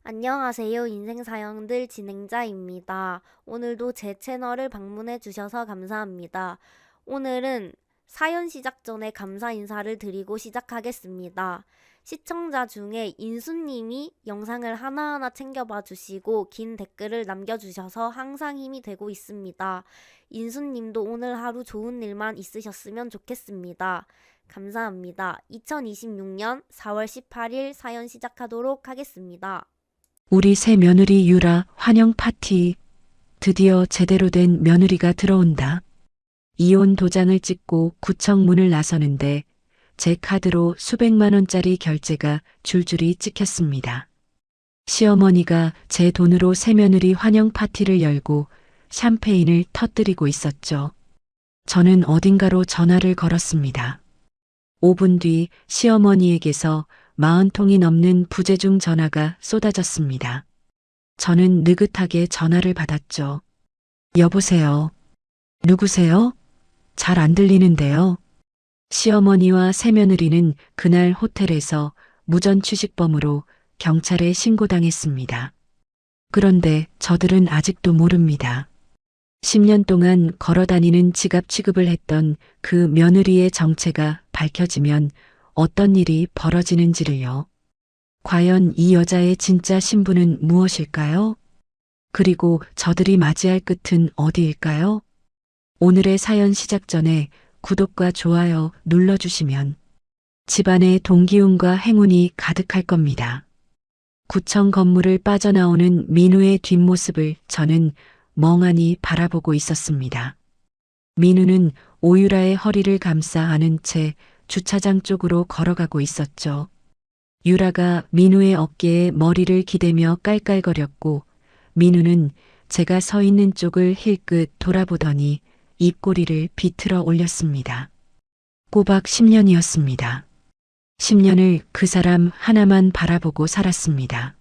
안녕하세요. 인생사연들 진행자입니다. 오늘도 제 채널을 방문해 주셔서 감사합니다. 오늘은 사연 시작 전에 감사 인사를 드리고 시작하겠습니다. 시청자 중에 인수님이 영상을 하나하나 챙겨봐 주시고 긴 댓글을 남겨주셔서 항상 힘이 되고 있습니다. 인수님도 오늘 하루 좋은 일만 있으셨으면 좋겠습니다. 감사합니다. 2026년 4월 18일 사연 시작하도록 하겠습니다. 우리 새 며느리 유라 환영 파티. 드디어 제대로 된 며느리가 들어온다. 이혼 도장을 찍고 구청 문을 나서는데 제 카드로 수백만 원짜리 결제가 줄줄이 찍혔습니다. 시어머니가 제 돈으로 새 며느리 환영 파티를 열고 샴페인을 터뜨리고 있었죠. 저는 어딘가로 전화를 걸었습니다. 5분 뒤 시어머니에게서 40통이 넘는 부재중 전화가 쏟아졌습니다. 저는 느긋하게 전화를 받았죠. 여보세요. 누구세요? 잘 안 들리는데요. 시어머니와 새며느리는 그날 호텔에서 무전 취식범으로 경찰에 신고당했습니다. 그런데 저들은 아직도 모릅니다. 10년 동안 걸어다니는 지갑 취급을 했던 그 며느리의 정체가 밝혀지면 어떤 일이 벌어지는지를요. 과연 이 여자의 진짜 신분은 무엇일까요? 그리고 저들이 맞이할 끝은 어디일까요? 오늘의 사연 시작 전에 구독과 좋아요 눌러주시면 집안의 동기운과 행운이 가득할 겁니다. 구청 건물을 빠져나오는 민우의 뒷모습을 저는 멍하니 바라보고 있었습니다. 민우는 오유라의 허리를 감싸 안은 채 주차장 쪽으로 걸어가고 있었죠. 유라가 민우의 어깨에 머리를 기대며 깔깔거렸고 민우는 제가 서 있는 쪽을 힐끗 돌아보더니 입꼬리를 비틀어 올렸습니다. 꼬박 10년이었습니다. 10년을 그 사람 하나만 바라보고 살았습니다.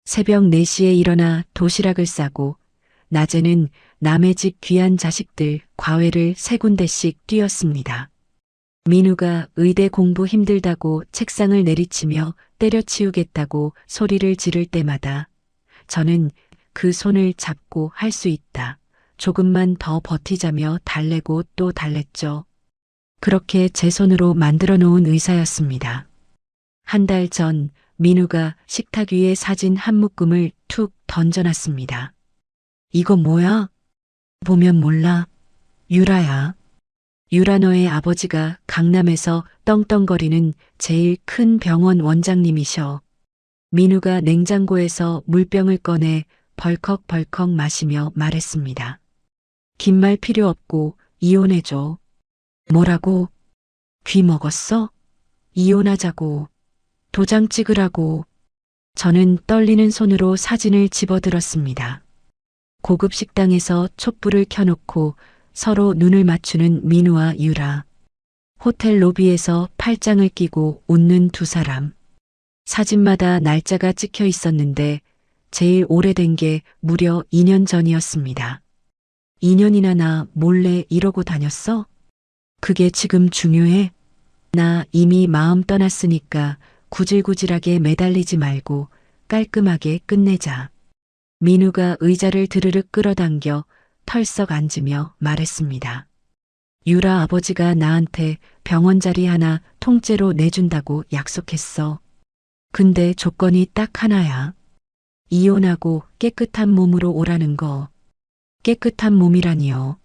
새벽 4시에 일어나 도시락을 싸고 낮에는 남의 집 귀한 자식들 과외를 3군데씩 뛰었습니다. 민우가 의대 공부 힘들다고 책상을 내리치며 때려치우겠다고 소리를 지를 때마다 저는 그 손을 잡고 할 수 있다. 조금만 더 버티자며 달래고 또 달랬죠. 그렇게 제 손으로 만들어 놓은 의사였습니다. 한 달 전 민우가 식탁 위에 사진 한 묶음을 툭 던져놨습니다. 이거 뭐야? 보면 몰라. 유라야. 유라 너의 아버지가 강남에서 떵떵거리는 제일 큰 병원 원장님이셔. 민우가 냉장고에서 물병을 꺼내 벌컥벌컥 마시며 말했습니다. 긴 말 필요 없고 이혼해줘. 뭐라고? 귀 먹었어? 이혼하자고. 도장 찍으라고. 저는 떨리는 손으로 사진을 집어들었습니다. 고급 식당에서 촛불을 켜놓고 서로 눈을 맞추는 민우와 유라. 호텔 로비에서 팔짱을 끼고 웃는 두 사람. 사진마다 날짜가 찍혀 있었는데 제일 오래된 게 무려 2년 전이었습니다. 2년이나 나 몰래 이러고 다녔어? 그게 지금 중요해? 나 이미 마음 떠났으니까 구질구질하게 매달리지 말고 깔끔하게 끝내자. 민우가 의자를 드르륵 끌어당겨 털썩 앉으며 말했습니다. 유라 아버지가 나한테 병원 자리 하나 통째로 내준다고 약속했어. 근데 조건이 딱 하나야. 이혼하고 깨끗한 몸으로 오라는 거. 깨끗한 몸이라니요.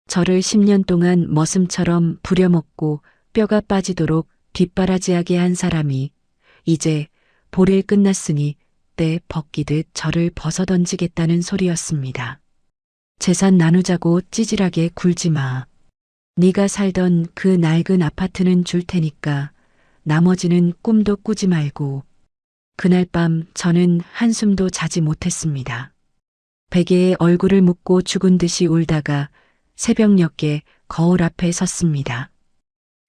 저를 10년 동안 머슴처럼 부려먹고 뼈가 빠지도록 뒷바라지하게 한 사람이 이제 볼일 끝났으니 때 벗기듯 저를 벗어던지겠다는 소리였습니다. 재산 나누자고 찌질하게 굴지 마. 네가 살던 그 낡은 아파트는 줄 테니까 나머지는 꿈도 꾸지 말고. 그날 밤 저는 한숨도 자지 못했습니다. 베개에 얼굴을 묻고 죽은 듯이 울다가 새벽녘에 거울 앞에 섰습니다.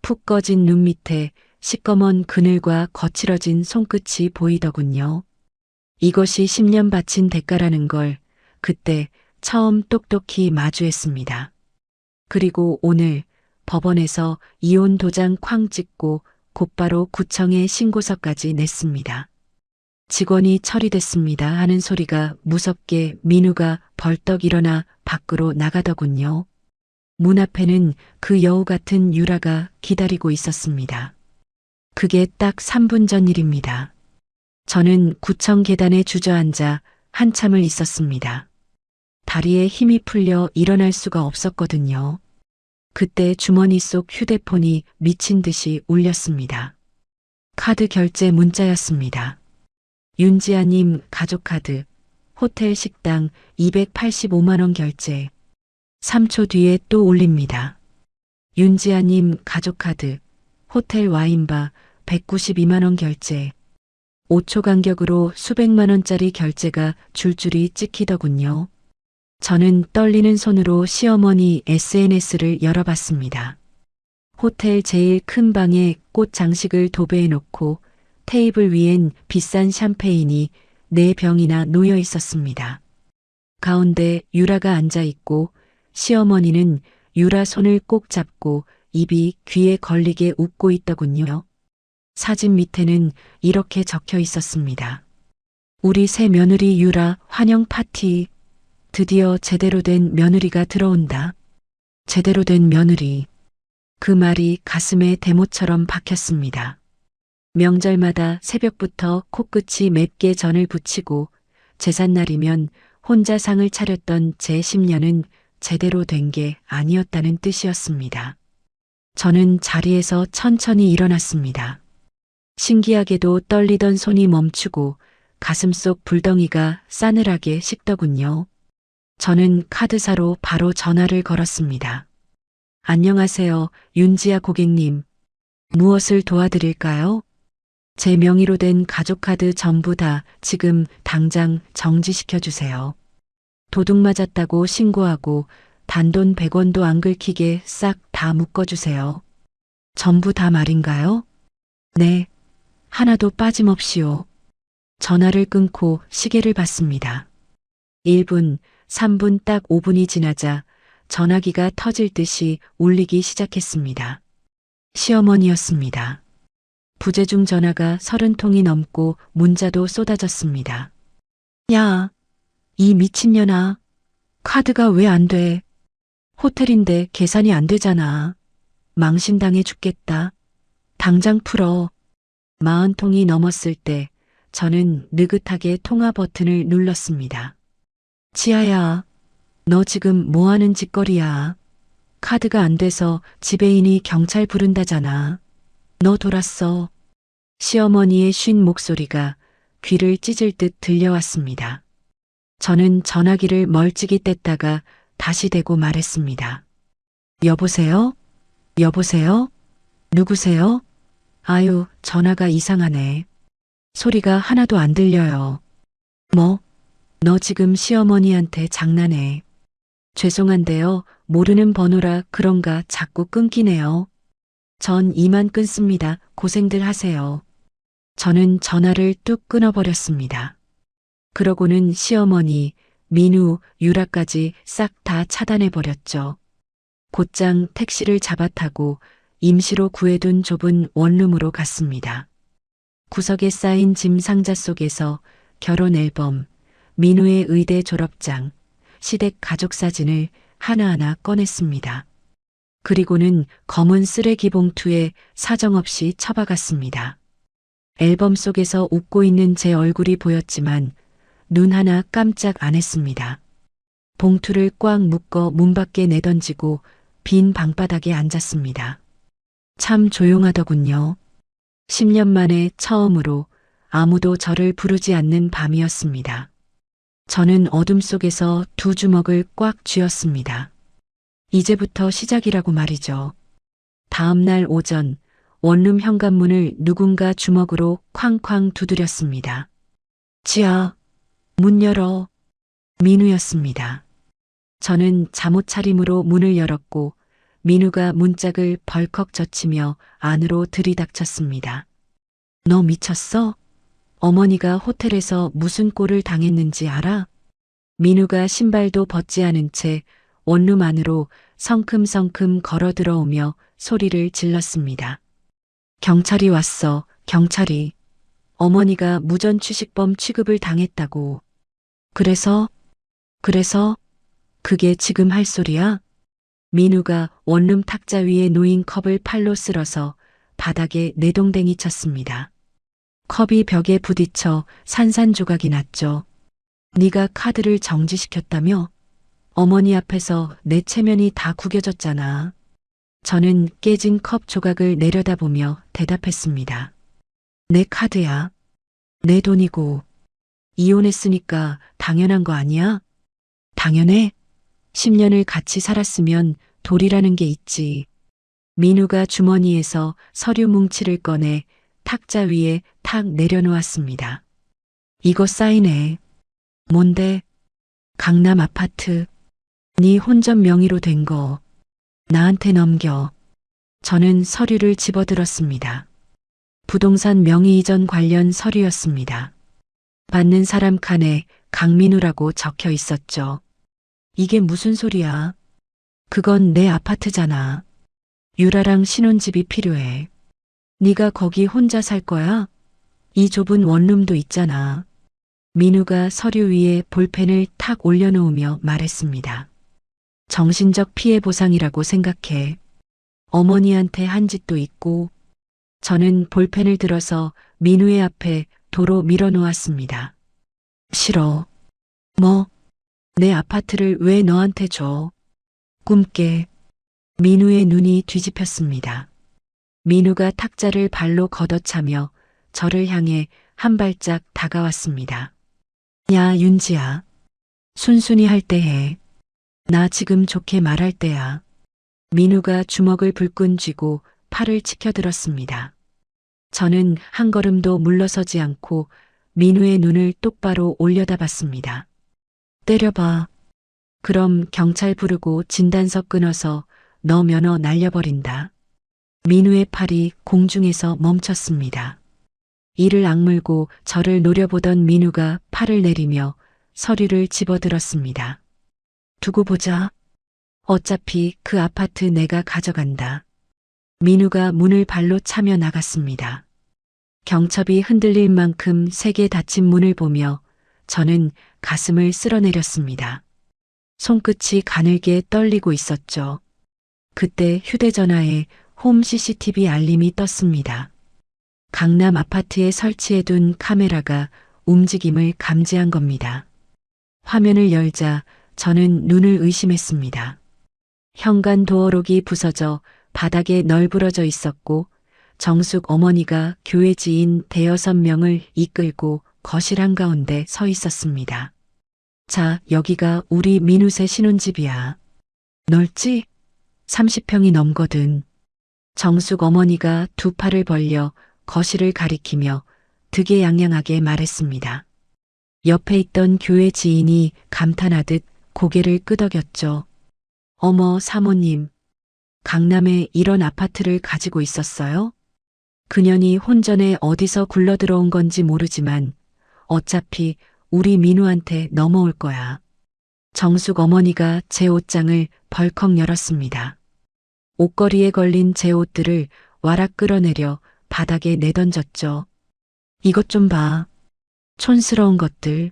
푹 꺼진 눈 밑에 시꺼먼 그늘과 거칠어진 손끝이 보이더군요. 이것이 10년 바친 대가라는 걸 그때 처음 똑똑히 마주했습니다. 그리고 오늘 법원에서 이혼 도장 쾅 찍고 곧바로 구청에 신고서까지 냈습니다. 직원이 처리됐습니다 하는 소리가 무섭게 민우가 벌떡 일어나 밖으로 나가더군요. 문 앞에는 그 여우 같은 유라가 기다리고 있었습니다. 그게 딱 3분 전 일입니다. 저는 구청 계단에 주저앉아 한참을 있었습니다. 다리에 힘이 풀려 일어날 수가 없었거든요. 그때 주머니 속 휴대폰이 미친 듯이 울렸습니다. 카드 결제 문자였습니다. 윤지아님 가족카드, 호텔 식당 285만 원 결제. 3초 뒤에 또 올립니다. 윤지아님 가족카드, 호텔 와인바 192만 원 결제. 5초 간격으로 수백만 원짜리 결제가 줄줄이 찍히더군요. 저는 떨리는 손으로 시어머니 SNS를 열어봤습니다. 호텔 제일 큰 방에 꽃 장식을 도배해 놓고 테이블 위엔 비싼 샴페인이 4병이나 놓여 있었습니다. 가운데 유라가 앉아 있고 시어머니는 유라 손을 꼭 잡고 입이 귀에 걸리게 웃고 있더군요. 사진 밑에는 이렇게 적혀 있었습니다. 우리 새 며느리 유라 환영 파티. 드디어 제대로 된 며느리가 들어온다. 제대로 된 며느리. 그 말이 가슴에 대못처럼 박혔습니다. 명절마다 새벽부터 코끝이 맵게 전을 부치고 제삿날이면 혼자 상을 차렸던 제 10년은 제대로 된 게 아니었다는 뜻이었습니다. 저는 자리에서 천천히 일어났습니다. 신기하게도 떨리던 손이 멈추고 가슴속 불덩이가 싸늘하게 식더군요. 저는 카드사로 바로 전화를 걸었습니다. 안녕하세요, 윤지아 고객님. 무엇을 도와드릴까요? 제 명의로 된 가족카드 전부 다 지금 당장 정지시켜 주세요. 도둑 맞았다고 신고하고 단돈 100원도 안 긁히게 싹 다 묶어주세요. 전부 다 말인가요? 네, 하나도 빠짐없이요. 전화를 끊고 시계를 봤습니다. 1분, 3분 딱 5분이 지나자 전화기가 터질 듯이 울리기 시작했습니다. 시어머니였습니다. 부재중 전화가 30통이 넘고 문자도 쏟아졌습니다. 야, 이 미친년아. 카드가 왜 안 돼? 호텔인데 계산이 안 되잖아. 망신당해 죽겠다. 당장 풀어. 40통이 넘었을 때 저는 느긋하게 통화 버튼을 눌렀습니다. 지아야, 너 지금 뭐 하는 짓거리야? 카드가 안 돼서 지배인이 경찰 부른다잖아. 너 돌았어. 시어머니의 쉰 목소리가 귀를 찢을 듯 들려왔습니다. 저는 전화기를 멀찍이 뗐다가 다시 대고 말했습니다. 여보세요? 여보세요? 누구세요? 아유, 전화가 이상하네. 소리가 하나도 안 들려요. 뭐? 너 지금 시어머니한테 장난해. 죄송한데요. 모르는 번호라 그런가 자꾸 끊기네요. 전 이만 끊습니다. 고생들 하세요. 저는 전화를 뚝 끊어버렸습니다. 그러고는 시어머니, 민우, 유라까지 싹 다 차단해버렸죠. 곧장 택시를 잡아 타고 임시로 구해둔 좁은 원룸으로 갔습니다. 구석에 쌓인 짐 상자 속에서 결혼 앨범, 민우의 의대 졸업장, 시댁 가족 사진을 하나하나 꺼냈습니다. 그리고는 검은 쓰레기 봉투에 사정없이 처박았습니다. 앨범 속에서 웃고 있는 제 얼굴이 보였지만 눈 하나 깜짝 안 했습니다. 봉투를 꽉 묶어 문 밖에 내던지고 빈 방바닥에 앉았습니다. 참 조용하더군요. 10년 만에 처음으로 아무도 저를 부르지 않는 밤이었습니다. 저는 어둠 속에서 두 주먹을 꽉 쥐었습니다. 이제부터 시작이라고 말이죠. 다음 날 오전 원룸 현관문을 누군가 주먹으로 쾅쾅 두드렸습니다. 지아, 문 열어. 민우였습니다. 저는 잠옷 차림으로 문을 열었고 민우가 문짝을 벌컥 젖히며 안으로 들이닥쳤습니다. 너 미쳤어? 어머니가 호텔에서 무슨 꼴을 당했는지 알아? 민우가 신발도 벗지 않은 채 원룸 안으로 성큼성큼 걸어 들어오며 소리를 질렀습니다. 경찰이 왔어, 경찰이. 어머니가 무전취식범 취급을 당했다고. 그래서 그게 지금 할 소리야? 민우가 원룸 탁자 위에 놓인 컵을 팔로 쓸어서 바닥에 내동댕이 쳤습니다. 컵이 벽에 부딪혀 산산조각이 났죠. 네가 카드를 정지시켰다며? 어머니 앞에서 내 체면이 다 구겨졌잖아. 저는 깨진 컵 조각을 내려다보며 대답했습니다. 내 카드야. 내 돈이고. 이혼했으니까 당연한 거 아니야? 당연해. 10년을 같이 살았으면 도리라는 게 있지. 민우가 주머니에서 서류 뭉치를 꺼내 탁자 위에 탁 내려놓았습니다. 이거 사인해. 뭔데? 강남 아파트. 네 혼전 명의로 된 거. 나한테 넘겨. 저는 서류를 집어들었습니다. 부동산 명의 이전 관련 서류였습니다. 받는 사람 칸에 강민우라고 적혀 있었죠. 이게 무슨 소리야? 그건 내 아파트잖아. 유라랑 신혼집이 필요해. 네가 거기 혼자 살 거야? 이 좁은 원룸도 있잖아. 민우가 서류 위에 볼펜을 탁 올려놓으며 말했습니다. 정신적 피해 보상이라고 생각해. 어머니한테 한 짓도 있고. 저는 볼펜을 들어서 민우의 앞에 도로 밀어놓았습니다. 싫어. 뭐? 내 아파트를 왜 너한테 줘? 꿈깨. 민우의 눈이 뒤집혔습니다. 민우가 탁자를 발로 걷어차며 저를 향해 한 발짝 다가왔습니다. 야, 윤지야. 순순히 할 때 해. 나 지금 좋게 말할 때야. 민우가 주먹을 불끈 쥐고 팔을 치켜들었습니다. 저는 한 걸음도 물러서지 않고 민우의 눈을 똑바로 올려다봤습니다. 때려봐. 그럼 경찰 부르고 진단서 끊어서 너 면허 날려버린다. 민우의 팔이 공중에서 멈췄습니다. 이를 악물고 저를 노려보던 민우가 팔을 내리며 서류를 집어들었습니다. 두고 보자. 어차피 그 아파트 내가 가져간다. 민우가 문을 발로 차며 나갔습니다. 경첩이 흔들릴 만큼 세게 닫힌 문을 보며 저는 가슴을 쓸어내렸습니다. 손끝이 가늘게 떨리고 있었죠. 그때 휴대전화에 홈 CCTV 알림이 떴습니다. 강남 아파트에 설치해둔 카메라가 움직임을 감지한 겁니다. 화면을 열자 저는 눈을 의심했습니다. 현관 도어록이 부서져 바닥에 널브러져 있었고 정숙 어머니가 교회 지인 대여섯 명을 이끌고 거실 한가운데 서 있었습니다. 자, 여기가 우리 민우새 신혼집이야. 넓지? 30평이 넘거든. 정숙 어머니가 두 팔을 벌려 거실을 가리키며 득에양양하게 말했습니다. 옆에 있던 교회 지인이 감탄하듯 고개를 끄덕였죠. 어머, 사모님. 강남에 이런 아파트를 가지고 있었어요? 그년이 혼전에 어디서 굴러들어온 건지 모르지만 어차피 우리 민우한테 넘어올 거야. 정숙 어머니가 제 옷장을 벌컥 열었습니다. 옷걸이에 걸린 제 옷들을 와락 끌어내려 바닥에 내던졌죠. 이것 좀 봐. 촌스러운 것들.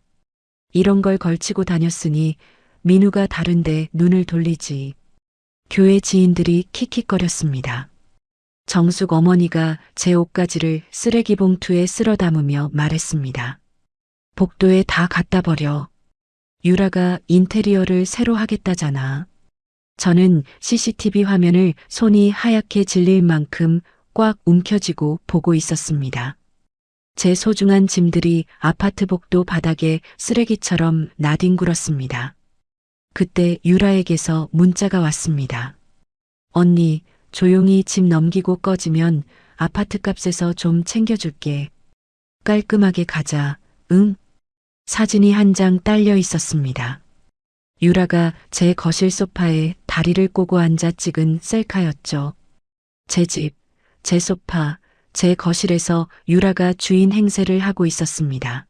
이런 걸 걸치고 다녔으니 민우가 다른데 눈을 돌리지. 교회 지인들이 킥킥거렸습니다. 정숙 어머니가 제 옷가지를 쓰레기 봉투에 쓸어 담으며 말했습니다. 복도에 다 갖다 버려. 유라가 인테리어를 새로 하겠다잖아. 저는 CCTV 화면을 손이 하얗게 질릴 만큼 꽉 움켜쥐고 보고 있었습니다. 제 소중한 짐들이 아파트 복도 바닥에 쓰레기처럼 나뒹굴었습니다. 그때 유라에게서 문자가 왔습니다. 언니, 조용히 짐 넘기고 꺼지면 아파트 값에서 좀 챙겨줄게. 깔끔하게 가자. 응? 사진이 한 장 딸려 있었습니다. 유라가 제 거실 소파에 다리를 꼬고 앉아 찍은 셀카였죠. 제 집, 제 소파, 제 거실에서 유라가 주인 행세를 하고 있었습니다.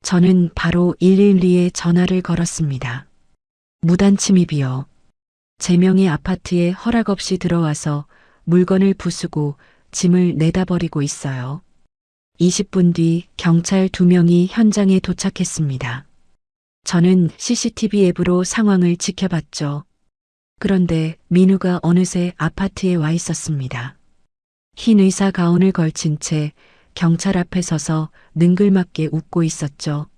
저는 바로 112에 전화를 걸었습니다. 무단 침입이요. 제 명의 아파트에 허락 없이 들어와서 물건을 부수고 짐을 내다 버리고 있어요. 20분 뒤 경찰 2명이 현장에 도착했습니다. 저는 CCTV 앱으로 상황을 지켜봤죠. 그런데 민우가 어느새 아파트에 와 있었습니다. 흰 의사 가운을 걸친 채 경찰 앞에 서서 능글맞게 웃고 있었죠.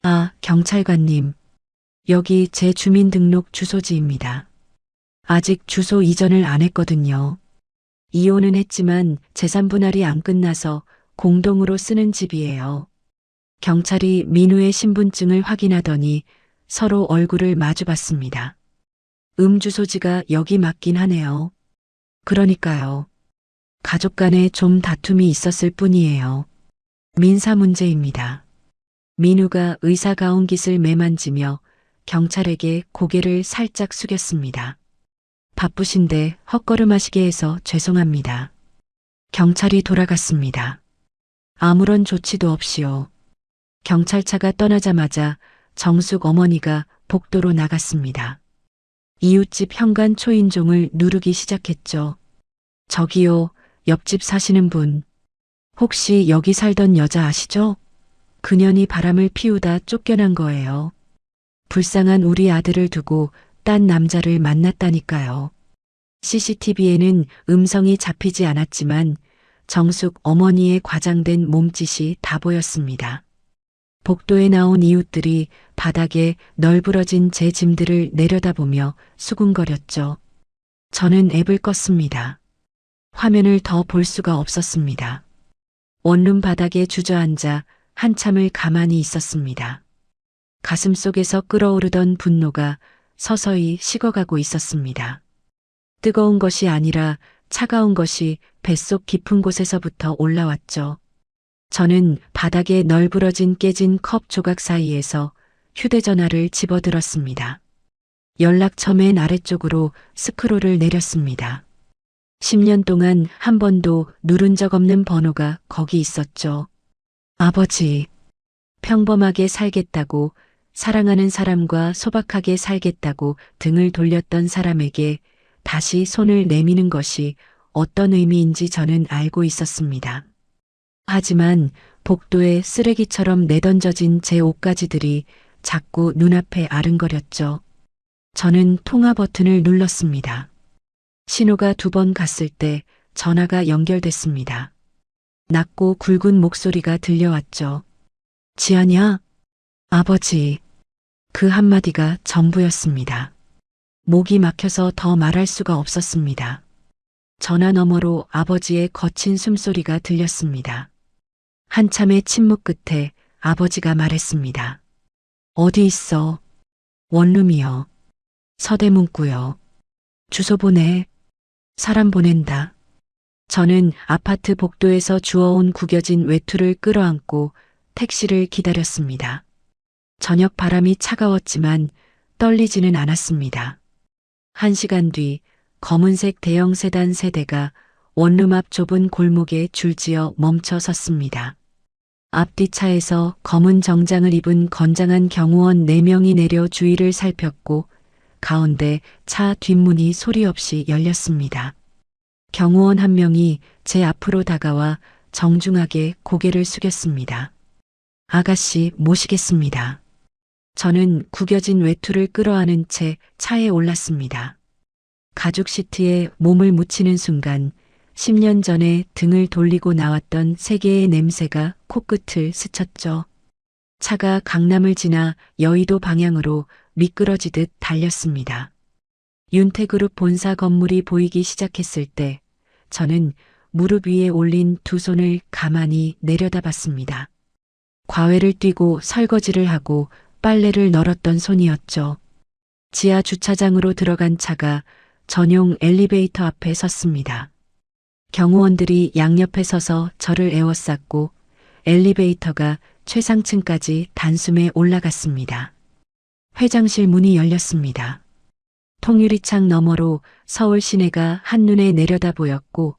아, 경찰관님. 여기 제 주민등록 주소지입니다. 아직 주소 이전을 안 했거든요. 이혼은 했지만 재산 분할이 안 끝나서 공동으로 쓰는 집이에요. 경찰이 민우의 신분증을 확인하더니 서로 얼굴을 마주봤습니다. 주소지가 여기 맞긴 하네요. 그러니까요. 가족 간에 좀 다툼이 있었을 뿐이에요. 민사 문제입니다. 민우가 의사 가운 깃을 매만지며 경찰에게 고개를 살짝 숙였습니다. 바쁘신데 헛걸음하시게 해서 죄송합니다. 경찰이 돌아갔습니다. 아무런 조치도 없이요. 경찰차가 떠나자마자 정숙 어머니가 복도로 나갔습니다. 이웃집 현관 초인종을 누르기 시작했죠. 저기요, 옆집 사시는 분. 혹시 여기 살던 여자 아시죠? 그년이 바람을 피우다 쫓겨난 거예요. 불쌍한 우리 아들을 두고 딴 남자를 만났다니까요. CCTV에는 음성이 잡히지 않았지만 정숙 어머니의 과장된 몸짓이 다 보였습니다. 복도에 나온 이웃들이 바닥에 널브러진 제 짐들을 내려다보며 수군거렸죠. 저는 앱을 껐습니다. 화면을 더 볼 수가 없었습니다. 원룸 바닥에 주저앉아 한참을 가만히 있었습니다. 가슴속에서 끓어오르던 분노가 서서히 식어가고 있었습니다. 뜨거운 것이 아니라 차가운 것이 뱃속 깊은 곳에서부터 올라왔죠. 저는 바닥에 널브러진 깨진 컵 조각 사이에서 휴대전화를 집어들었습니다. 연락처 맨 아래쪽으로 스크롤을 내렸습니다. 10년 동안 한 번도 누른 적 없는 번호가 거기 있었죠. 아버지, 평범하게 살겠다고, 사랑하는 사람과 소박하게 살겠다고 등을 돌렸던 사람에게 다시 손을 내미는 것이 어떤 의미인지 저는 알고 있었습니다. 하지만 복도에 쓰레기처럼 내던져진 제 옷가지들이 자꾸 눈앞에 아른거렸죠. 저는 통화 버튼을 눌렀습니다. 신호가 2번 갔을 때 전화가 연결됐습니다. 낮고 굵은 목소리가 들려왔죠. 지아냐? 아버지. 그 한마디가 전부였습니다. 목이 막혀서 더 말할 수가 없었습니다. 전화 너머로 아버지의 거친 숨소리가 들렸습니다. 한참의 침묵 끝에 아버지가 말했습니다. 어디 있어? 원룸이요. 서대문구요. 주소 보내. 사람 보낸다. 저는 아파트 복도에서 주워온 구겨진 외투를 끌어안고 택시를 기다렸습니다. 저녁 바람이 차가웠지만 떨리지는 않았습니다. 1시간 뒤 검은색 대형 세단 3대가 원룸 앞 좁은 골목에 줄지어 멈춰 섰습니다. 앞뒤 차에서 검은 정장을 입은 건장한 경호원 4명이 내려 주위를 살폈고 가운데 차 뒷문이 소리 없이 열렸습니다. 경호원 1명이 제 앞으로 다가와 정중하게 고개를 숙였습니다. 아가씨 모시겠습니다. 저는 구겨진 외투를 끌어안은 채 차에 올랐습니다. 가죽 시트에 몸을 묻히는 순간 10년 전에 등을 돌리고 나왔던 세계의 냄새가 코끝을 스쳤죠. 차가 강남을 지나 여의도 방향으로 미끄러지듯 달렸습니다. 윤태그룹 본사 건물이 보이기 시작했을 때 저는 무릎 위에 올린 2 손을 가만히 내려다봤습니다. 과외를 뛰고 설거지를 하고 빨래를 널었던 손이었죠. 지하 주차장으로 들어간 차가 전용 엘리베이터 앞에 섰습니다. 경호원들이 양옆에 서서 저를 에워쌌고 엘리베이터가 최상층까지 단숨에 올라갔습니다. 회장실 문이 열렸습니다. 통유리창 너머로 서울 시내가 한눈에 내려다 보였고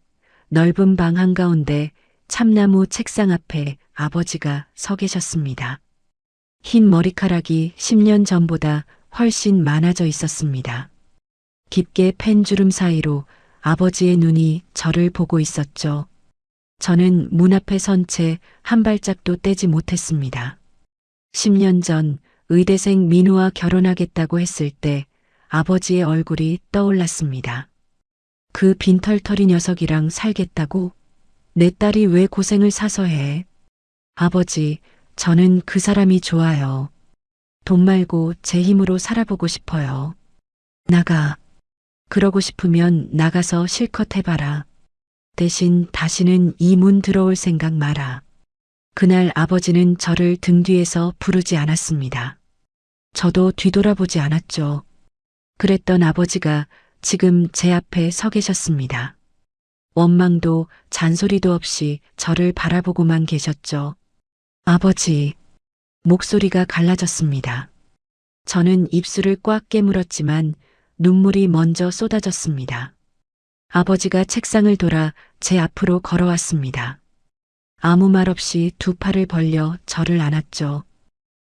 넓은 방 한가운데 참나무 책상 앞에 아버지가 서 계셨습니다. 흰 머리카락이 10년 전보다 훨씬 많아져 있었습니다. 깊게 팬 주름 사이로 아버지의 눈이 저를 보고 있었죠. 저는 문 앞에 선 채 한 발짝도 떼지 못했습니다. 10년 전 의대생 민우와 결혼하겠다고 했을 때 아버지의 얼굴이 떠올랐습니다. 그 빈털터리 녀석이랑 살겠다고? 내 딸이 왜 고생을 사서 해? 아버지, 저는 그 사람이 좋아요. 돈 말고 제 힘으로 살아보고 싶어요. 나가. 그러고 싶으면 나가서 실컷 해봐라. 대신 다시는 이 문 들어올 생각 마라. 그날 아버지는 저를 등 뒤에서 부르지 않았습니다. 저도 뒤돌아보지 않았죠. 그랬던 아버지가 지금 제 앞에 서 계셨습니다. 원망도 잔소리도 없이 저를 바라보고만 계셨죠. 아버지, 목소리가 갈라졌습니다. 저는 입술을 꽉 깨물었지만 눈물이 먼저 쏟아졌습니다. 아버지가 책상을 돌아 제 앞으로 걸어왔습니다. 아무 말 없이 두 팔을 벌려 저를 안았죠.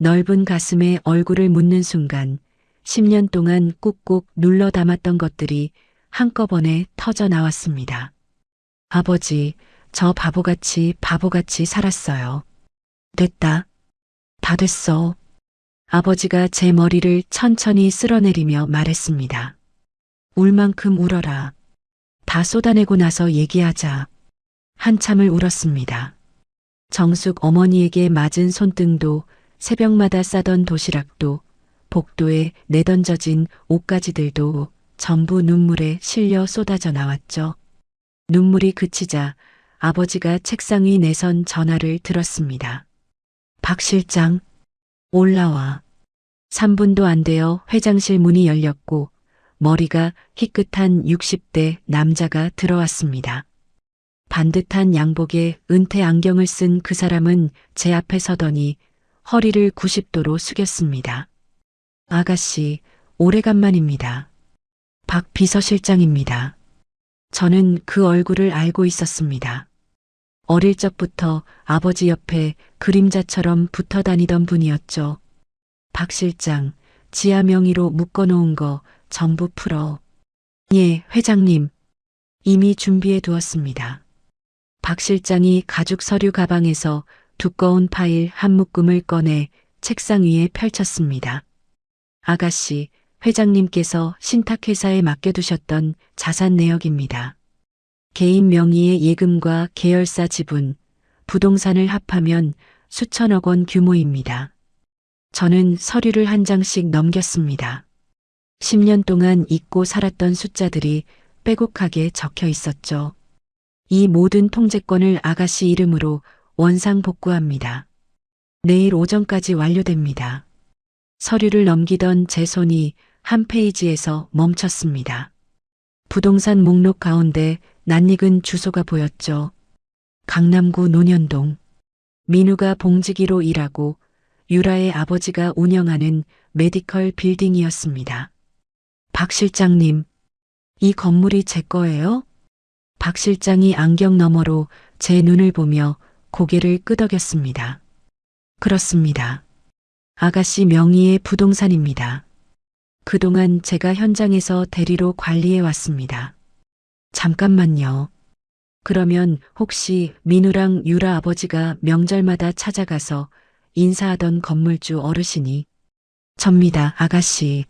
넓은 가슴에 얼굴을 묻는 순간 10년 동안 꾹꾹 눌러 담았던 것들이 한꺼번에 터져 나왔습니다. 아버지, 저 바보같이 살았어요. 됐다. 다 됐어. 아버지가 제 머리를 천천히 쓸어내리며 말했습니다. 울 만큼 울어라. 다 쏟아내고 나서 얘기하자. 한참을 울었습니다. 정숙 어머니에게 맞은 손등도 새벽마다 싸던 도시락도 복도에 내던져진 옷가지들도 전부 눈물에 실려 쏟아져 나왔죠. 눈물이 그치자 아버지가 책상 위 내선 전화를 들었습니다. 박 실장, 올라와. 3분도 안 되어 회장실 문이 열렸고 머리가 희끗한 60대 남자가 들어왔습니다. 반듯한 양복에 은퇴 안경을 쓴 그 사람은 제 앞에 서더니 허리를 90도로 숙였습니다. 아가씨, 오래간만입니다. 박 비서실장입니다. 저는 그 얼굴을 알고 있었습니다. 어릴 적부터 아버지 옆에 그림자처럼 붙어 다니던 분이었죠. 박 실장, 지하 명의로 묶어놓은 거 전부 풀어. 예, 회장님. 이미 준비해 두었습니다. 박 실장이 가죽 서류 가방에서 두꺼운 파일 한 묶음을 꺼내 책상 위에 펼쳤습니다. 아가씨, 회장님께서 신탁회사에 맡겨두셨던 자산 내역입니다. 개인 명의의 예금과 계열사 지분, 부동산을 합하면 수천억 원 규모입니다. 저는 서류를 한 장씩 넘겼습니다. 10년 동안 잊고 살았던 숫자들이 빼곡하게 적혀 있었죠. 이 모든 통제권을 아가씨 이름으로 원상 복구합니다. 내일 오전까지 완료됩니다. 서류를 넘기던 제 손이 한 페이지에서 멈췄습니다. 부동산 목록 가운데 낯익은 주소가 보였죠. 강남구 논현동. 민우가 봉지기로 일하고 유라의 아버지가 운영하는 메디컬 빌딩이었습니다. 박 실장님, 이 건물이 제 거예요? 박 실장이 안경 너머로 제 눈을 보며 고개를 끄덕였습니다. 그렇습니다. 아가씨 명의의 부동산입니다. 그동안 제가 현장에서 대리로 관리해 왔습니다. 잠깐만요. 그러면 혹시 민우랑 유라 아버지가 명절마다 찾아가서 인사하던 건물주 어르신이 접니다, 아가씨.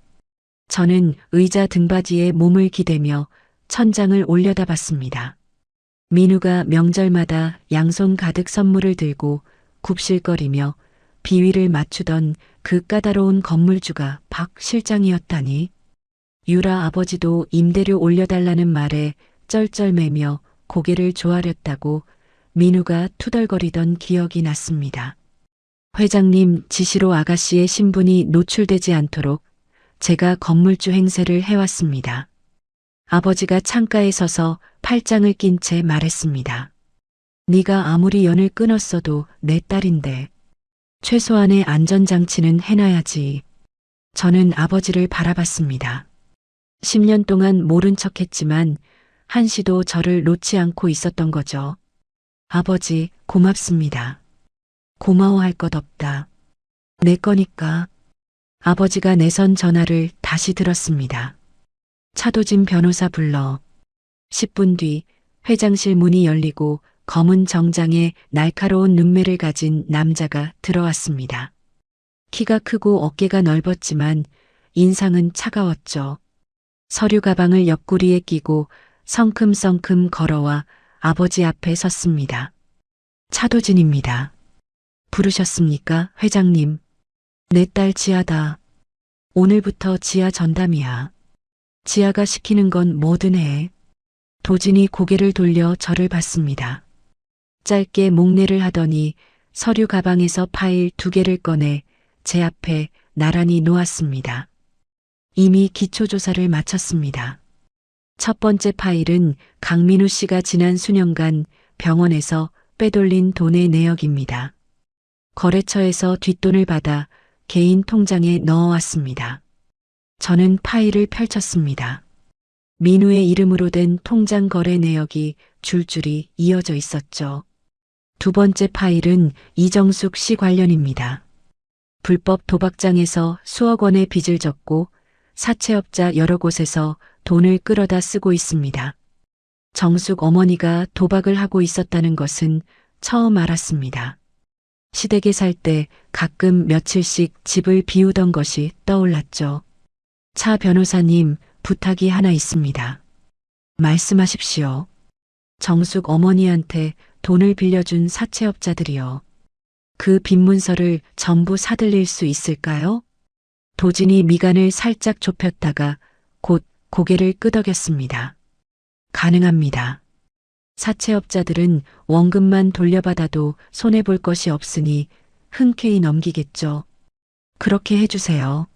저는 의자 등받이에 몸을 기대며 천장을 올려다봤습니다. 민우가 명절마다 양손 가득 선물을 들고 굽실거리며 비위를 맞추던 그 까다로운 건물주가 박 실장이었다니. 유라 아버지도 임대료 올려달라는 말에 쩔쩔매며 고개를 조아렸다고 민우가 투덜거리던 기억이 났습니다. 회장님 지시로 아가씨의 신분이 노출되지 않도록 제가 건물주 행세를 해왔습니다. 아버지가 창가에 서서 팔짱을 낀 채 말했습니다. 네가 아무리 연을 끊었어도 내 딸인데 최소한의 안전장치는 해놔야지. 저는 아버지를 바라봤습니다. 10년 동안 모른 척했지만 한시도 저를 놓지 않고 있었던 거죠. 아버지, 고맙습니다. 고마워할 것 없다. 내 거니까. 아버지가 내선 전화를 다시 들었습니다. 차도진 변호사 불러. 10분 뒤 회장실 문이 열리고 검은 정장에 날카로운 눈매를 가진 남자가 들어왔습니다. 키가 크고 어깨가 넓었지만 인상은 차가웠죠. 서류 가방을 옆구리에 끼고 성큼성큼 걸어와 아버지 앞에 섰습니다. 차도진입니다. 부르셨습니까, 회장님? 내 딸 지아다. 오늘부터 지아 전담이야. 지아가 시키는 건 뭐든 해. 도진이 고개를 돌려 저를 봤습니다. 짧게 목례를 하더니 서류 가방에서 파일 2개를 꺼내 제 앞에 나란히 놓았습니다. 이미 기초조사를 마쳤습니다. 첫 번째 파일은 강민우 씨가 지난 수년간 병원에서 빼돌린 돈의 내역입니다. 거래처에서 뒷돈을 받아 개인 통장에 넣어왔습니다. 저는 파일을 펼쳤습니다. 민우의 이름으로 된 통장 거래 내역이 줄줄이 이어져 있었죠. 두 번째 파일은 이정숙 씨 관련입니다. 불법 도박장에서 수억 원의 빚을 졌고 사채업자 여러 곳에서 돈을 끌어다 쓰고 있습니다. 정숙 어머니가 도박을 하고 있었다는 것은 처음 알았습니다. 시댁에 살 때 가끔 며칠씩 집을 비우던 것이 떠올랐죠. 차 변호사님, 부탁이 하나 있습니다. 말씀하십시오. 정숙 어머니한테 돈을 빌려준 사채업자들이요. 그 빈문서를 전부 사들릴 수 있을까요? 도진이 미간을 살짝 좁혔다가 곧 고개를 끄덕였습니다. 가능합니다. 사채업자들은 원금만 돌려받아도 손해볼 것이 없으니 흔쾌히 넘기겠죠. 그렇게 해주세요.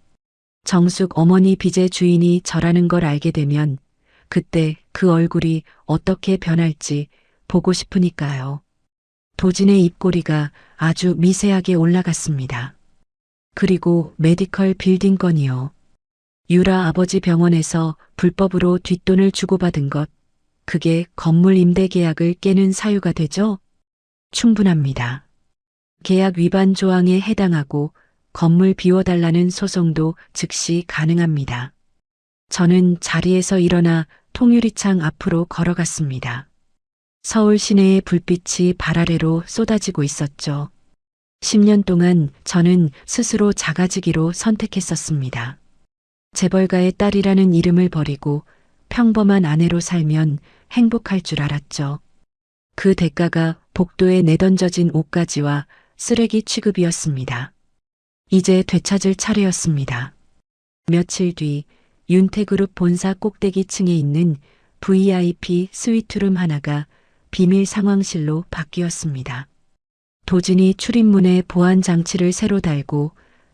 정숙 어머니 빚의 주인이 저라는 걸 알게 되면 그때 그 얼굴이 어떻게 변할지 보고 싶으니까요. 도진의 입꼬리가 아주 미세하게 올라갔습니다. 그리고 메디컬 빌딩 건이요. 유라 아버지 병원에서 불법으로 뒷돈을 주고받은 것, 그게 건물 임대 계약을 깨는 사유가 되죠? 충분합니다. 계약 위반 조항에 해당하고 건물 비워달라는 소송도 즉시 가능합니다. 저는 자리에서 일어나 통유리창 앞으로 걸어갔습니다. 서울 시내의 불빛이 발 아래로 쏟아지고 있었죠. 10년 동안 저는 스스로 작아지기로 선택했었습니다. 재벌가의 딸이라는 이름을 버리고 평범한 아내로 살면 행복할 줄 알았죠. 그 대가가 복도에 내던져진 옷가지와 쓰레기 취급이었습니다. 이제 되찾을 차례였습니다. 며칠 뒤 윤태그룹 본사 꼭대기층에 있는 VIP 스위트룸 하나가 비밀 상황실로 바뀌었습니다. 도진이 출입문에 보안 장치를 새로 달고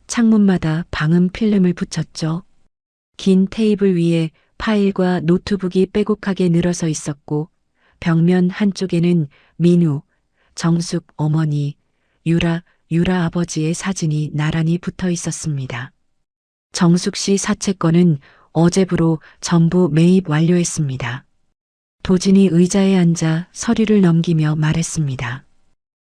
창문마다 방음 필름을 붙였죠. 긴 테이블 위에 파일과 노트북이 빼곡하게 늘어서 있었고 벽면 한쪽에는 민우, 정숙 어머니, 유라 아버지의 사진이 나란히 붙어 있었습니다. 정숙 씨 사채권은 어제부로 전부 매입 완료했습니다. 도진이 의자에 앉아 서류를 넘기며 말했습니다.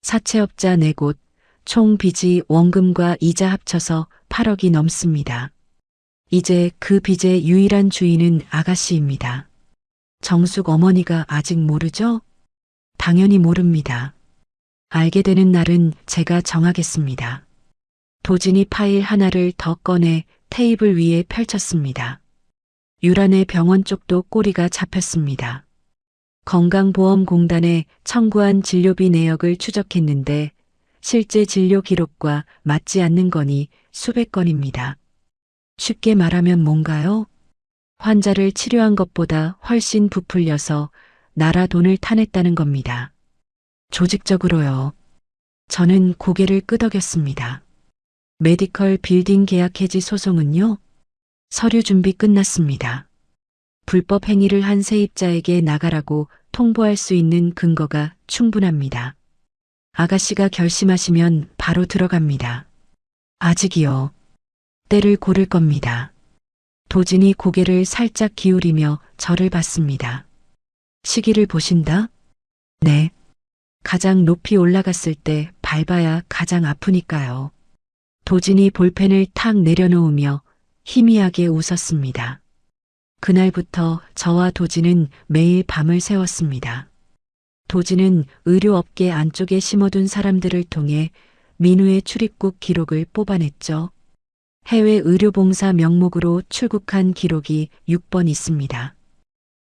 사채업자 4곳, 총 빚이 원금과 이자 합쳐서 8억이 넘습니다. 이제 그 빚의 유일한 주인은 아가씨입니다. 정숙 어머니가 아직 모르죠? 당연히 모릅니다. 알게 되는 날은 제가 정하겠습니다. 도진이 파일 하나를 더 꺼내 테이블 위에 펼쳤습니다. 유란의 병원 쪽도 꼬리가 잡혔습니다. 건강보험공단에 청구한 진료비 내역을 추적했는데 실제 진료 기록과 맞지 않는 건이 수백 건입니다. 쉽게 말하면 뭔가요? 환자를 치료한 것보다 훨씬 부풀려서 나라 돈을 타냈다는 겁니다. 조직적으로요. 저는 고개를 끄덕였습니다. 메디컬 빌딩 계약 해지 소송은요? 서류 준비 끝났습니다. 불법 행위를 한 세입자에게 나가라고 통보할 수 있는 근거가 충분합니다. 아가씨가 결심하시면 바로 들어갑니다. 아직이요. 때를 고를 겁니다. 도진이 고개를 살짝 기울이며 저를 봤습니다. 시기를 보신다? 네. 가장 높이 올라갔을 때 밟아야 가장 아프니까요. 도진이 볼펜을 탁 내려놓으며 희미하게 웃었습니다. 그날부터 저와 도진은 매일 밤을 새웠습니다. 도진은 의료업계 안쪽에 심어둔 사람들을 통해 민우의 출입국 기록을 뽑아냈죠. 해외 의료봉사 명목으로 출국한 기록이 6번 있습니다.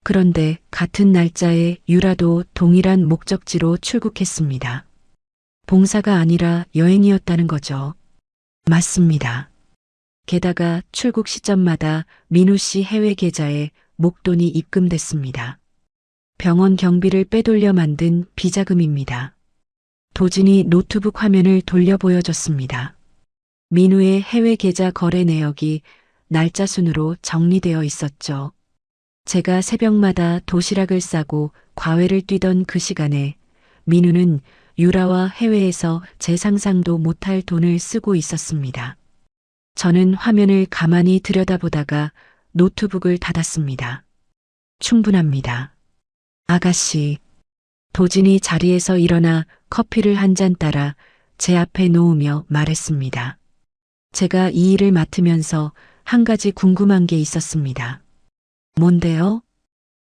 그런데 같은 날짜에 유라도 동일한 목적지로 출국했습니다. 봉사가 아니라 여행이었다는 거죠. 맞습니다. 게다가 출국 시점마다 민우 씨 해외 계좌에 목돈이 입금됐습니다. 병원 경비를 빼돌려 만든 비자금입니다. 도진이 노트북 화면을 돌려 보여줬습니다. 민우의 해외 계좌 거래 내역이 날짜 순으로 정리되어 있었죠. 제가 새벽마다 도시락을 싸고 과외를 뛰던 그 시간에 민우는 유라와 해외에서 제 상상도 못할 돈을 쓰고 있었습니다. 저는 화면을 가만히 들여다보다가 노트북을 닫았습니다. 충분합니다. 아가씨. 도진이 자리에서 일어나 커피를 한 잔 따라 제 앞에 놓으며 말했습니다. 제가 이 일을 맡으면서 한 가지 궁금한 게 있었습니다. 뭔데요?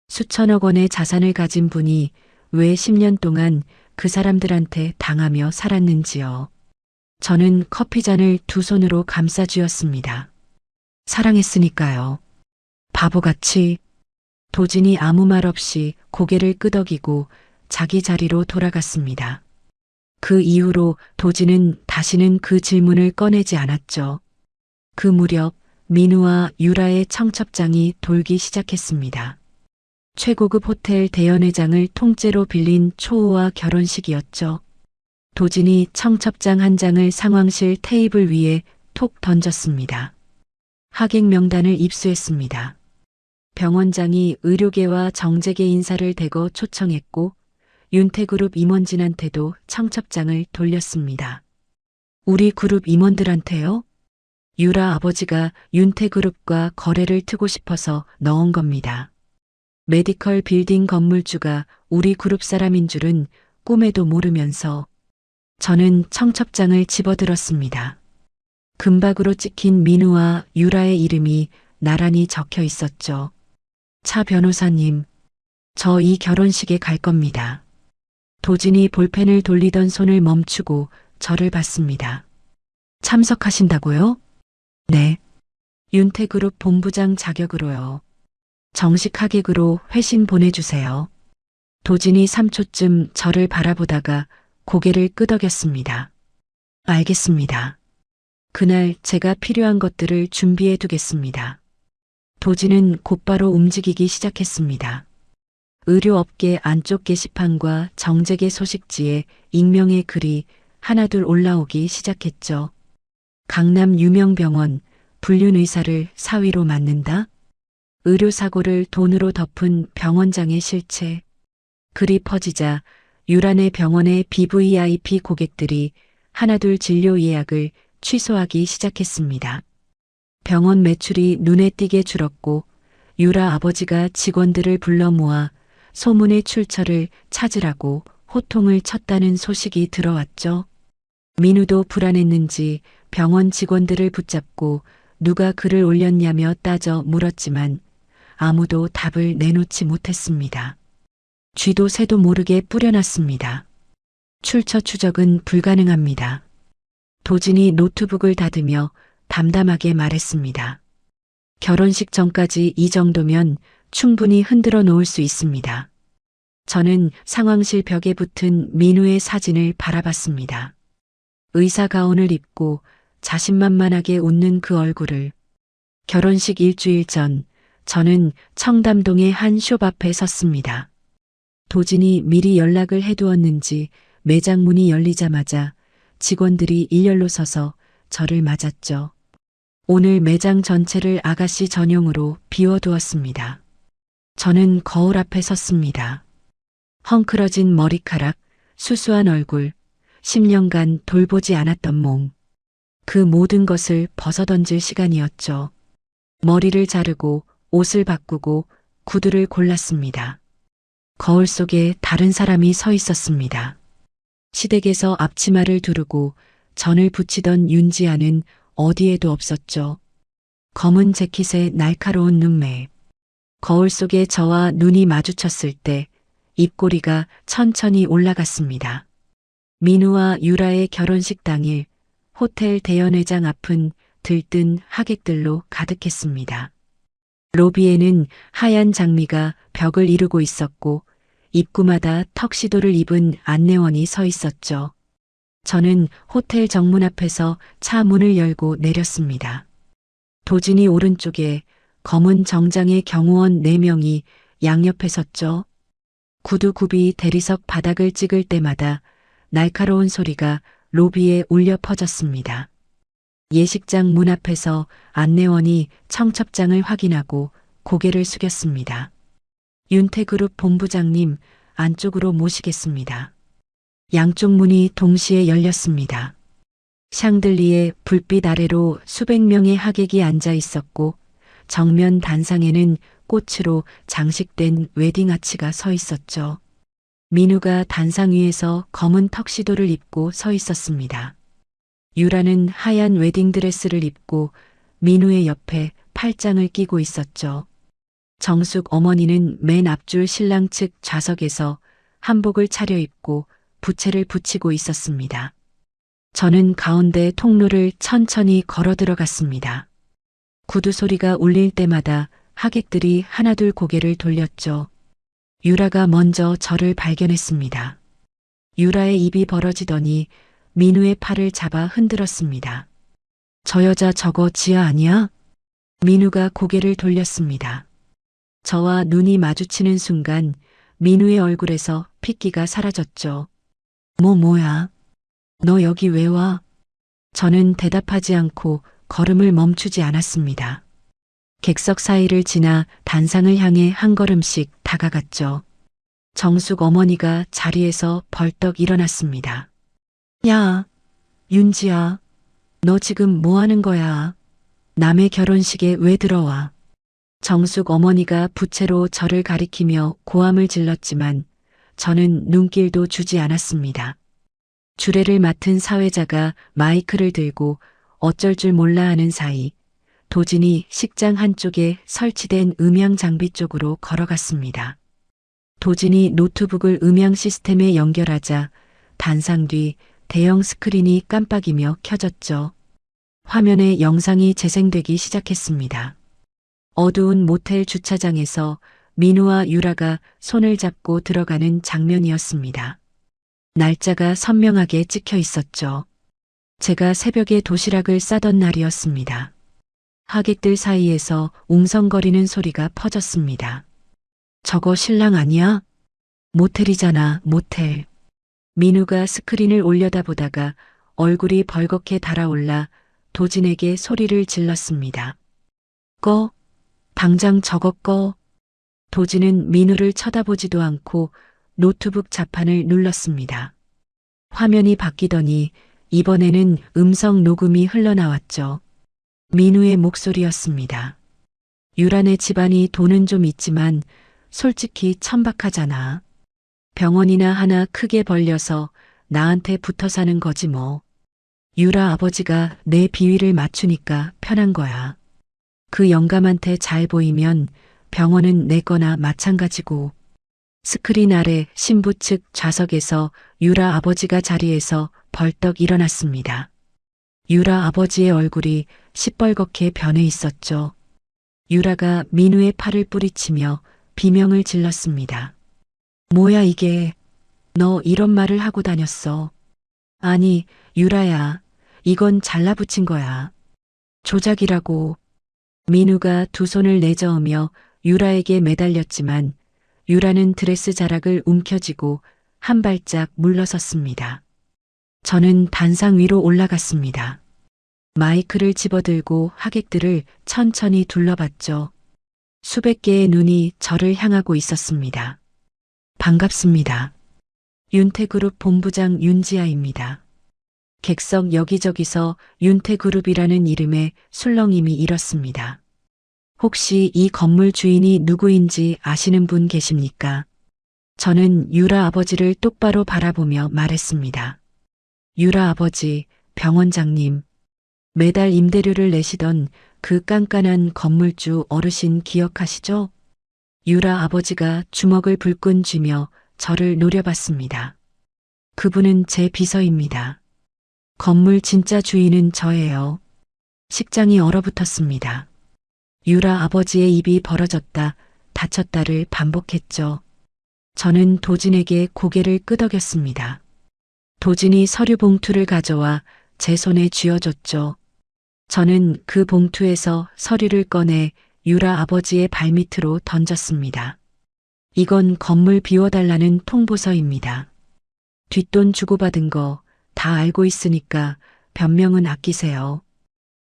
수천억 원의 자산을 가진 분이 왜 10년 동안 그 사람들한테 당하며 살았는지요. 저는 커피잔을 두 손으로 감싸 쥐었습니다. 사랑했으니까요. 바보같이. 도진이 아무 말 없이 고개를 끄덕이고 자기 자리로 돌아갔습니다. 그 이후로 도진은 다시는 그 질문을 꺼내지 않았죠. 그 무렵 민우와 유라의 청첩장이 돌기 시작했습니다. 최고급 호텔 대연회장을 통째로 빌린 초호화 결혼식이었죠. 도진이 청첩장 한 장을 상황실 테이블 위에 톡 던졌습니다. 하객 명단을 입수했습니다. 병원장이 의료계와 정재계 인사를 대거 초청했고 윤태그룹 임원진한테도 청첩장을 돌렸습니다. 우리 그룹 임원들한테요? 유라 아버지가 윤태그룹과 거래를 트고 싶어서 넣은 겁니다. 메디컬 빌딩 건물주가 우리 그룹 사람인 줄은 꿈에도 모르면서 저는 청첩장을 집어들었습니다. 금박으로 찍힌 민우와 유라의 이름이 나란히 적혀 있었죠. 차 변호사님, 저 이 결혼식에 갈 겁니다. 도진이 볼펜을 돌리던 손을 멈추고 저를 봤습니다. 참석하신다고요? 네. 윤태그룹 본부장 자격으로요. 정식 하객으로 회신 보내주세요. 도진이 3초쯤 저를 바라보다가 고개를 끄덕였습니다. 알겠습니다. 그날 제가 필요한 것들을 준비해 두겠습니다. 도진은 곧바로 움직이기 시작했습니다. 의료업계 안쪽 게시판과 정재계 소식지에 익명의 글이 하나둘 올라오기 시작했죠. 강남 유명 병원 불륜 의사를 사위로 맡는다? 의료사고를 돈으로 덮은 병원장의 실체. 글이 퍼지자 유란의 병원의 BVIP 고객들이 하나둘 진료 예약을 취소하기 시작했습니다. 병원 매출이 눈에 띄게 줄었고 유라 아버지가 직원들을 불러 모아 소문의 출처를 찾으라고 호통을 쳤다는 소식이 들어왔죠. 민우도 불안했는지 병원 직원들을 붙잡고 누가 글을 올렸냐며 따져 물었지만 아무도 답을 내놓지 못했습니다. 쥐도 새도 모르게 뿌려놨습니다. 출처 추적은 불가능합니다. 도진이 노트북을 닫으며 담담하게 말했습니다. 결혼식 전까지 이 정도면 충분히 흔들어 놓을 수 있습니다. 저는 상황실 벽에 붙은 민우의 사진을 바라봤습니다. 의사 가운을 입고 자신만만하게 웃는 그 얼굴을. 결혼식 일주일 전 저는 청담동의 한 숍 앞에 섰습니다. 도진이 미리 연락을 해두었는지 매장 문이 열리자마자 직원들이 일렬로 서서 저를 맞았죠. 오늘 매장 전체를 아가씨 전용으로 비워두었습니다. 저는 거울 앞에 섰습니다. 헝클어진 머리카락, 수수한 얼굴, 10년간 돌보지 않았던 몸. 그 모든 것을 벗어던질 시간이었죠. 머리를 자르고 옷을 바꾸고 구두를 골랐습니다. 거울 속에 다른 사람이 서 있었습니다. 시댁에서 앞치마를 두르고 전을 붙이던 윤지아는 어디에도 없었죠. 검은 재킷에 날카로운 눈매. 거울 속에 저와 눈이 마주쳤을 때 입꼬리가 천천히 올라갔습니다. 민우와 유라의 결혼식 당일 호텔 대연회장 앞은 들뜬 하객들로 가득했습니다. 로비에는 하얀 장미가 벽을 이루고 있었고 입구마다 턱시도를 입은 안내원이 서 있었죠. 저는 호텔 정문 앞에서 차 문을 열고 내렸습니다. 도진이 오른쪽에 검은 정장의 경호원 4명이 양옆에 섰죠. 구두굽이 대리석 바닥을 찍을 때마다 날카로운 소리가 로비에 울려 퍼졌습니다. 예식장 문 앞에서 안내원이 청첩장을 확인하고 고개를 숙였습니다. 윤태그룹 본부장님, 안쪽으로 모시겠습니다. 양쪽 문이 동시에 열렸습니다. 샹들리에 불빛 아래로 수백 명의 하객이 앉아 있었고 정면 단상에는 꽃으로 장식된 웨딩 아치가 서 있었죠. 민우가 단상 위에서 검은 턱시도를 입고 서 있었습니다. 유라는 하얀 웨딩드레스를 입고 민우의 옆에 팔짱을 끼고 있었죠. 정숙 어머니는 맨 앞줄 신랑 측 좌석에서 한복을 차려입고 부채를 붙이고 있었습니다. 저는 가운데 통로를 천천히 걸어 들어갔습니다. 구두 소리가 울릴 때마다 하객들이 하나둘 고개를 돌렸죠. 유라가 먼저 저를 발견했습니다. 유라의 입이 벌어지더니 민우의 팔을 잡아 흔들었습니다. 저 여자 저거 지아 아니야? 민우가 고개를 돌렸습니다. 저와 눈이 마주치는 순간 민우의 얼굴에서 핏기가 사라졌죠. 뭐야? 너 여기 왜 와? 저는 대답하지 않고 걸음을 멈추지 않았습니다. 객석 사이를 지나 단상을 향해 한 걸음씩 다가갔죠. 정숙 어머니가 자리에서 벌떡 일어났습니다. 야, 윤지야, 너 지금 뭐 하는 거야? 남의 결혼식에 왜 들어와? 정숙 어머니가 부채로 저를 가리키며 고함을 질렀지만 저는 눈길도 주지 않았습니다. 주례를 맡은 사회자가 마이크를 들고 어쩔 줄 몰라 하는 사이 도진이 식장 한쪽에 설치된 음향 장비 쪽으로 걸어갔습니다. 도진이 노트북을 음향 시스템에 연결하자 단상 뒤 대형 스크린이 깜빡이며 켜졌죠. 화면에 영상이 재생되기 시작했습니다. 어두운 모텔 주차장에서 민우와 유라가 손을 잡고 들어가는 장면이었습니다. 날짜가 선명하게 찍혀 있었죠. 제가 새벽에 도시락을 싸던 날이었습니다. 하객들 사이에서 웅성거리는 소리가 퍼졌습니다. 저거 신랑 아니야? 모텔이잖아, 모텔. 민우가 스크린을 올려다보다가 얼굴이 벌겋게 달아올라 도진에게 소리를 질렀습니다. 꺼. 당장 저거 꺼. 도진은 민우를 쳐다보지도 않고 노트북 자판을 눌렀습니다. 화면이 바뀌더니 이번에는 음성 녹음이 흘러나왔죠. 민우의 목소리였습니다. 유란의 집안이 돈은 좀 있지만 솔직히 천박하잖아. 병원이나 하나 크게 벌려서 나한테 붙어 사는 거지 뭐. 유라 아버지가 내 비위를 맞추니까 편한 거야. 그 영감한테 잘 보이면 병원은 내 거나 마찬가지고. 스크린 아래 신부 측 좌석에서 유라 아버지가 자리에서 벌떡 일어났습니다. 유라 아버지의 얼굴이 시뻘겋게 변해 있었죠. 유라가 민우의 팔을 뿌리치며 비명을 질렀습니다. 뭐야 이게? 너 이런 말을 하고 다녔어. 아니, 유라야, 이건 잘라붙인 거야. 조작이라고. 민우가 두 손을 내저으며 유라에게 매달렸지만 유라는 드레스 자락을 움켜쥐고 한 발짝 물러섰습니다. 저는 단상 위로 올라갔습니다. 마이크를 집어들고 하객들을 천천히 둘러봤죠. 수백 개의 눈이 저를 향하고 있었습니다. 반갑습니다. 윤태그룹 본부장 윤지아입니다. 객석 여기저기서 윤태그룹이라는 이름에 술렁임이 일었습니다. 혹시 이 건물 주인이 누구인지 아시는 분 계십니까? 저는 유라 아버지를 똑바로 바라보며 말했습니다. 유라 아버지, 병원장님, 매달 임대료를 내시던 그 깐깐한 건물주 어르신 기억하시죠? 유라 아버지가 주먹을 불끈 쥐며 저를 노려봤습니다. 그분은 제 비서입니다. 건물 진짜 주인은 저예요. 식장이 얼어붙었습니다. 유라 아버지의 입이 벌어졌다 닫혔다를 반복했죠. 저는 도진에게 고개를 끄덕였습니다. 도진이 서류 봉투를 가져와 제 손에 쥐어줬죠. 저는 그 봉투에서 서류를 꺼내 유라 아버지의 발밑으로 던졌습니다. 이건 건물 비워달라는 통보서입니다. 뒷돈 주고받은 거 다 알고 있으니까 변명은 아끼세요.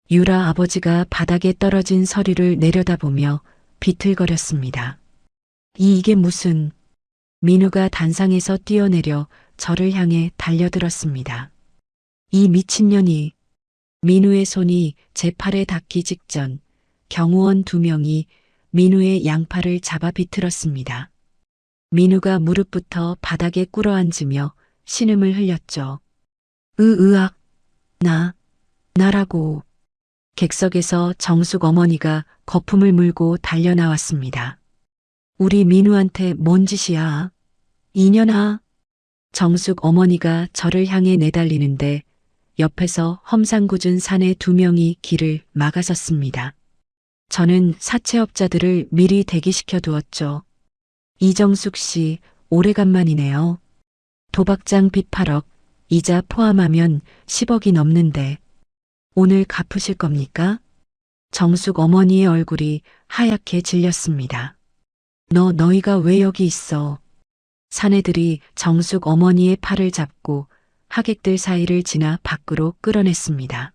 유라 아버지가 바닥에 떨어진 서류를 내려다보며 비틀거렸습니다. 이게 무슨... 민우가 단상에서 뛰어내려 저를 향해 달려들었습니다. 이 미친년이... 민우의 손이 제 팔에 닿기 직전 경호원 2명이 민우의 양팔을 잡아 비틀었습니다. 민우가 무릎부터 바닥에 꿇어앉으며 신음을 흘렸죠. 으악, 나라고. 객석에서 정숙 어머니가 거품을 물고 달려나왔습니다. 우리 민우한테 뭔 짓이야? 이년아. 정숙 어머니가 저를 향해 내달리는데 옆에서 험상궂은 사내 2명이 길을 막아섰습니다. 저는 사채업자들을 미리 대기시켜 두었죠. 이정숙 씨, 오래간만이네요. 도박장 빚 8억, 이자 포함하면 10억이 넘는데 오늘 갚으실 겁니까? 정숙 어머니의 얼굴이 하얗게 질렸습니다. 너희가 왜 여기 있어? 사내들이 정숙 어머니의 팔을 잡고 하객들 사이를 지나 밖으로 끌어냈습니다.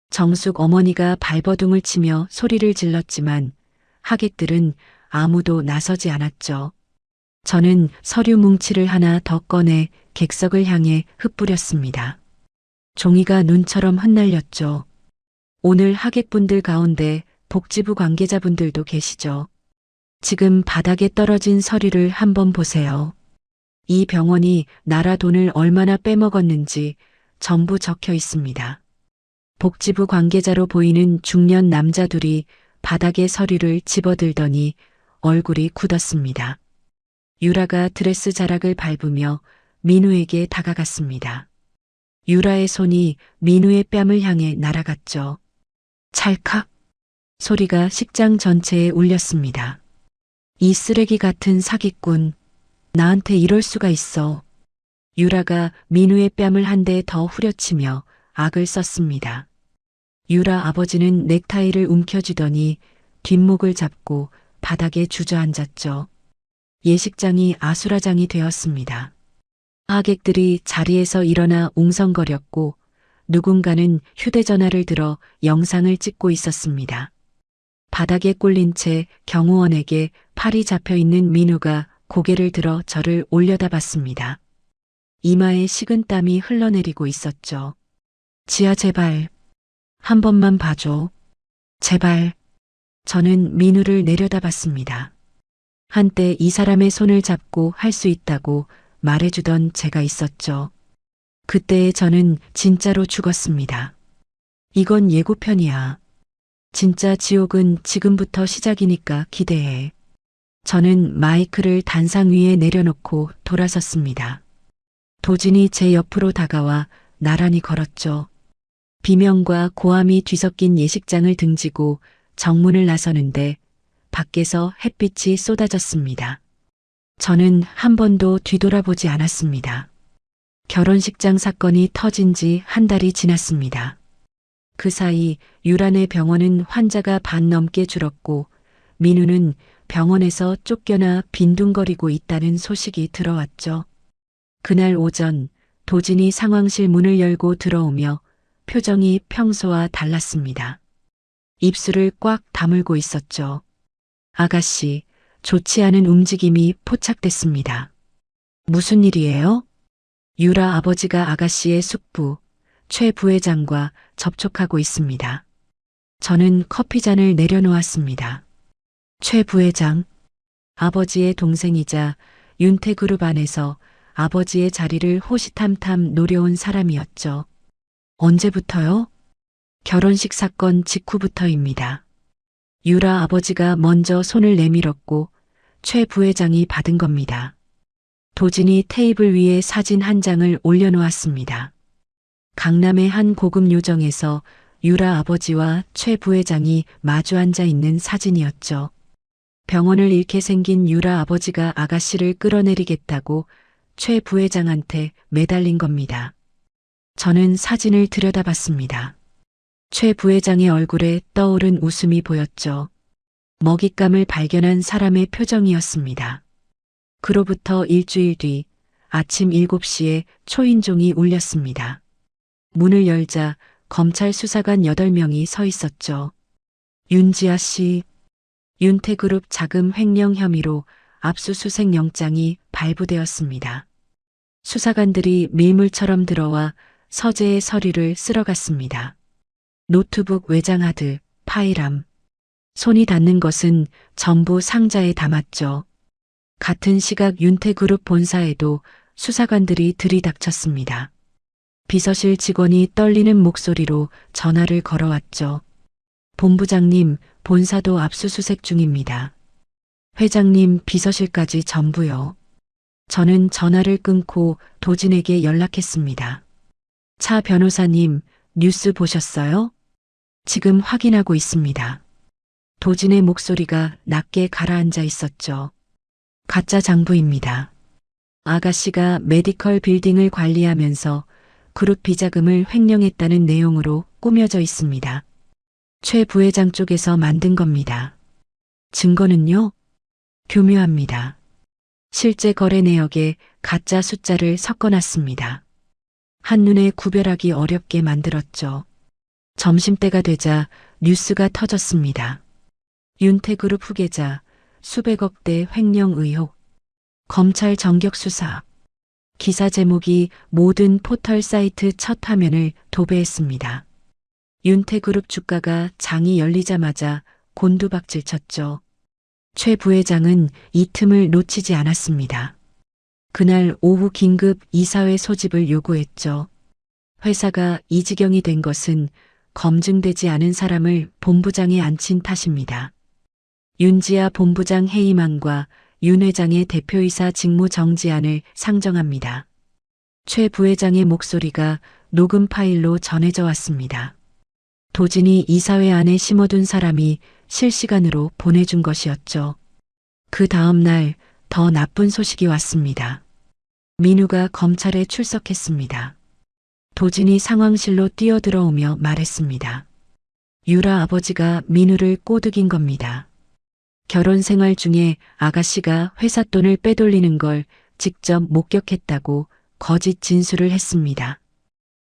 정숙 어머니가 발버둥을 치며 소리를 질렀지만 하객들은 아무도 나서지 않았죠. 저는 서류 뭉치를 하나 더 꺼내 객석을 향해 흩뿌렸습니다. 종이가 눈처럼 흩날렸죠. 오늘 하객분들 가운데 복지부 관계자분들도 계시죠. 지금 바닥에 떨어진 서류를 한번 보세요. 이 병원이 나라 돈을 얼마나 빼먹었는지 전부 적혀 있습니다. 복지부 관계자로 보이는 중년 남자 둘이 바닥에 서류를 집어들더니 얼굴이 굳었습니다. 유라가 드레스 자락을 밟으며 민우에게 다가갔습니다. 유라의 손이 민우의 뺨을 향해 날아갔죠. 찰칵 소리가 식장 전체에 울렸습니다. 이 쓰레기 같은 사기꾼, 나한테 이럴 수가 있어. 유라가 민우의 뺨을 한 대 더 후려치며 악을 썼습니다. 유라 아버지는 넥타이를 움켜쥐더니 뒷목을 잡고 바닥에 주저앉았죠. 예식장이 아수라장이 되었습니다. 하객들이 자리에서 일어나 웅성거렸고 누군가는 휴대전화를 들어 영상을 찍고 있었습니다. 바닥에 꼴린 채 경호원에게 팔이 잡혀있는 민우가 고개를 들어 저를 올려다봤습니다. 이마에 식은땀이 흘러내리고 있었죠. 지아 제발 한 번만 봐줘. 제발. 저는 민우를 내려다봤습니다. 한때 이 사람의 손을 잡고 할 수 있다고 말해주던 제가 있었죠. 그때의 저는 진짜로 죽었습니다. 이건 예고편이야. 진짜 지옥은 지금부터 시작이니까 기대해. 저는 마이크를 단상 위에 내려놓고 돌아섰습니다. 도진이 제 옆으로 다가와 나란히 걸었죠. 비명과 고함이 뒤섞인 예식장을 등지고 정문을 나서는데 밖에서 햇빛이 쏟아졌습니다. 저는 한 번도 뒤돌아보지 않았습니다. 결혼식장 사건이 터진 지 한 달이 지났습니다. 그 사이 유란의 병원은 환자가 반 넘게 줄었고 민우는 병원에서 쫓겨나 빈둥거리고 있다는 소식이 들어왔죠. 그날 오전 도진이 상황실 문을 열고 들어오며 표정이 평소와 달랐습니다. 입술을 꽉 다물고 있었죠. 아가씨, 좋지 않은 움직임이 포착됐습니다. 무슨 일이에요? 유라 아버지가 아가씨의 숙부, 최 부회장과 접촉하고 있습니다. 저는 커피잔을 내려놓았습니다. 최 부회장, 아버지의 동생이자 윤태그룹 안에서 아버지의 자리를 호시탐탐 노려온 사람이었죠. 언제부터요? 결혼식 사건 직후부터입니다. 유라 아버지가 먼저 손을 내밀었고 최 부회장이 받은 겁니다. 도진이 테이블 위에 사진 한 장을 올려놓았습니다. 강남의 한 고급 요정에서 유라 아버지와 최 부회장이 마주 앉아 있는 사진이었죠. 병원을 잃게 생긴 유라 아버지가 아가씨를 끌어내리겠다고 최 부회장한테 매달린 겁니다. 저는 사진을 들여다봤습니다. 최 부회장의 얼굴에 떠오른 웃음이 보였죠. 먹잇감을 발견한 사람의 표정이었습니다. 그로부터 일주일 뒤 아침 7시에 초인종이 울렸습니다. 문을 열자 검찰 수사관 8명이 서 있었죠. 윤지아 씨, 윤태그룹 자금 횡령 혐의로 압수수색 영장이 발부되었습니다. 수사관들이 밀물처럼 들어와 서재의 서류를 쓸어갔습니다. 노트북 외장하드, 파일함. 손이 닿는 것은 전부 상자에 담았죠. 같은 시각 윤태그룹 본사에도 수사관들이 들이닥쳤습니다. 비서실 직원이 떨리는 목소리로 전화를 걸어왔죠. 본부장님, 본사도 압수수색 중입니다. 회장님, 비서실까지 전부요. 저는 전화를 끊고 도진에게 연락했습니다. 차 변호사님, 뉴스 보셨어요? 지금 확인하고 있습니다. 도진의 목소리가 낮게 가라앉아 있었죠. 가짜 장부입니다. 아가씨가 메디컬 빌딩을 관리하면서 그룹 비자금을 횡령했다는 내용으로 꾸며져 있습니다. 최 부회장 쪽에서 만든 겁니다. 증거는요? 교묘합니다. 실제 거래 내역에 가짜 숫자를 섞어놨습니다. 한눈에 구별하기 어렵게 만들었죠. 점심때가 되자 뉴스가 터졌습니다. 윤태그룹 후계자, 수백억대 횡령 의혹, 검찰 전격 수사. 기사 제목이 모든 포털 사이트 첫 화면을 도배했습니다. 윤태그룹 주가가 장이 열리자마자 곤두박질 쳤죠. 최 부회장은 이 틈을 놓치지 않았습니다. 그날 오후 긴급 이사회 소집을 요구했죠. 회사가 이 지경이 된 것은 검증되지 않은 사람을 본부장에 앉힌 탓입니다. 윤지아 본부장 해임안과 윤 회장의 대표이사 직무 정지안을 상정합니다. 최 부회장의 목소리가 녹음 파일로 전해져 왔습니다. 도진이 이사회 안에 심어둔 사람이 실시간으로 보내준 것이었죠. 그 다음 날 더 나쁜 소식이 왔습니다. 민우가 검찰에 출석했습니다. 도진이 상황실로 뛰어들어오며 말했습니다. 유라 아버지가 민우를 꼬드긴 겁니다. 결혼 생활 중에 아가씨가 회사 돈을 빼돌리는 걸 직접 목격했다고 거짓 진술을 했습니다.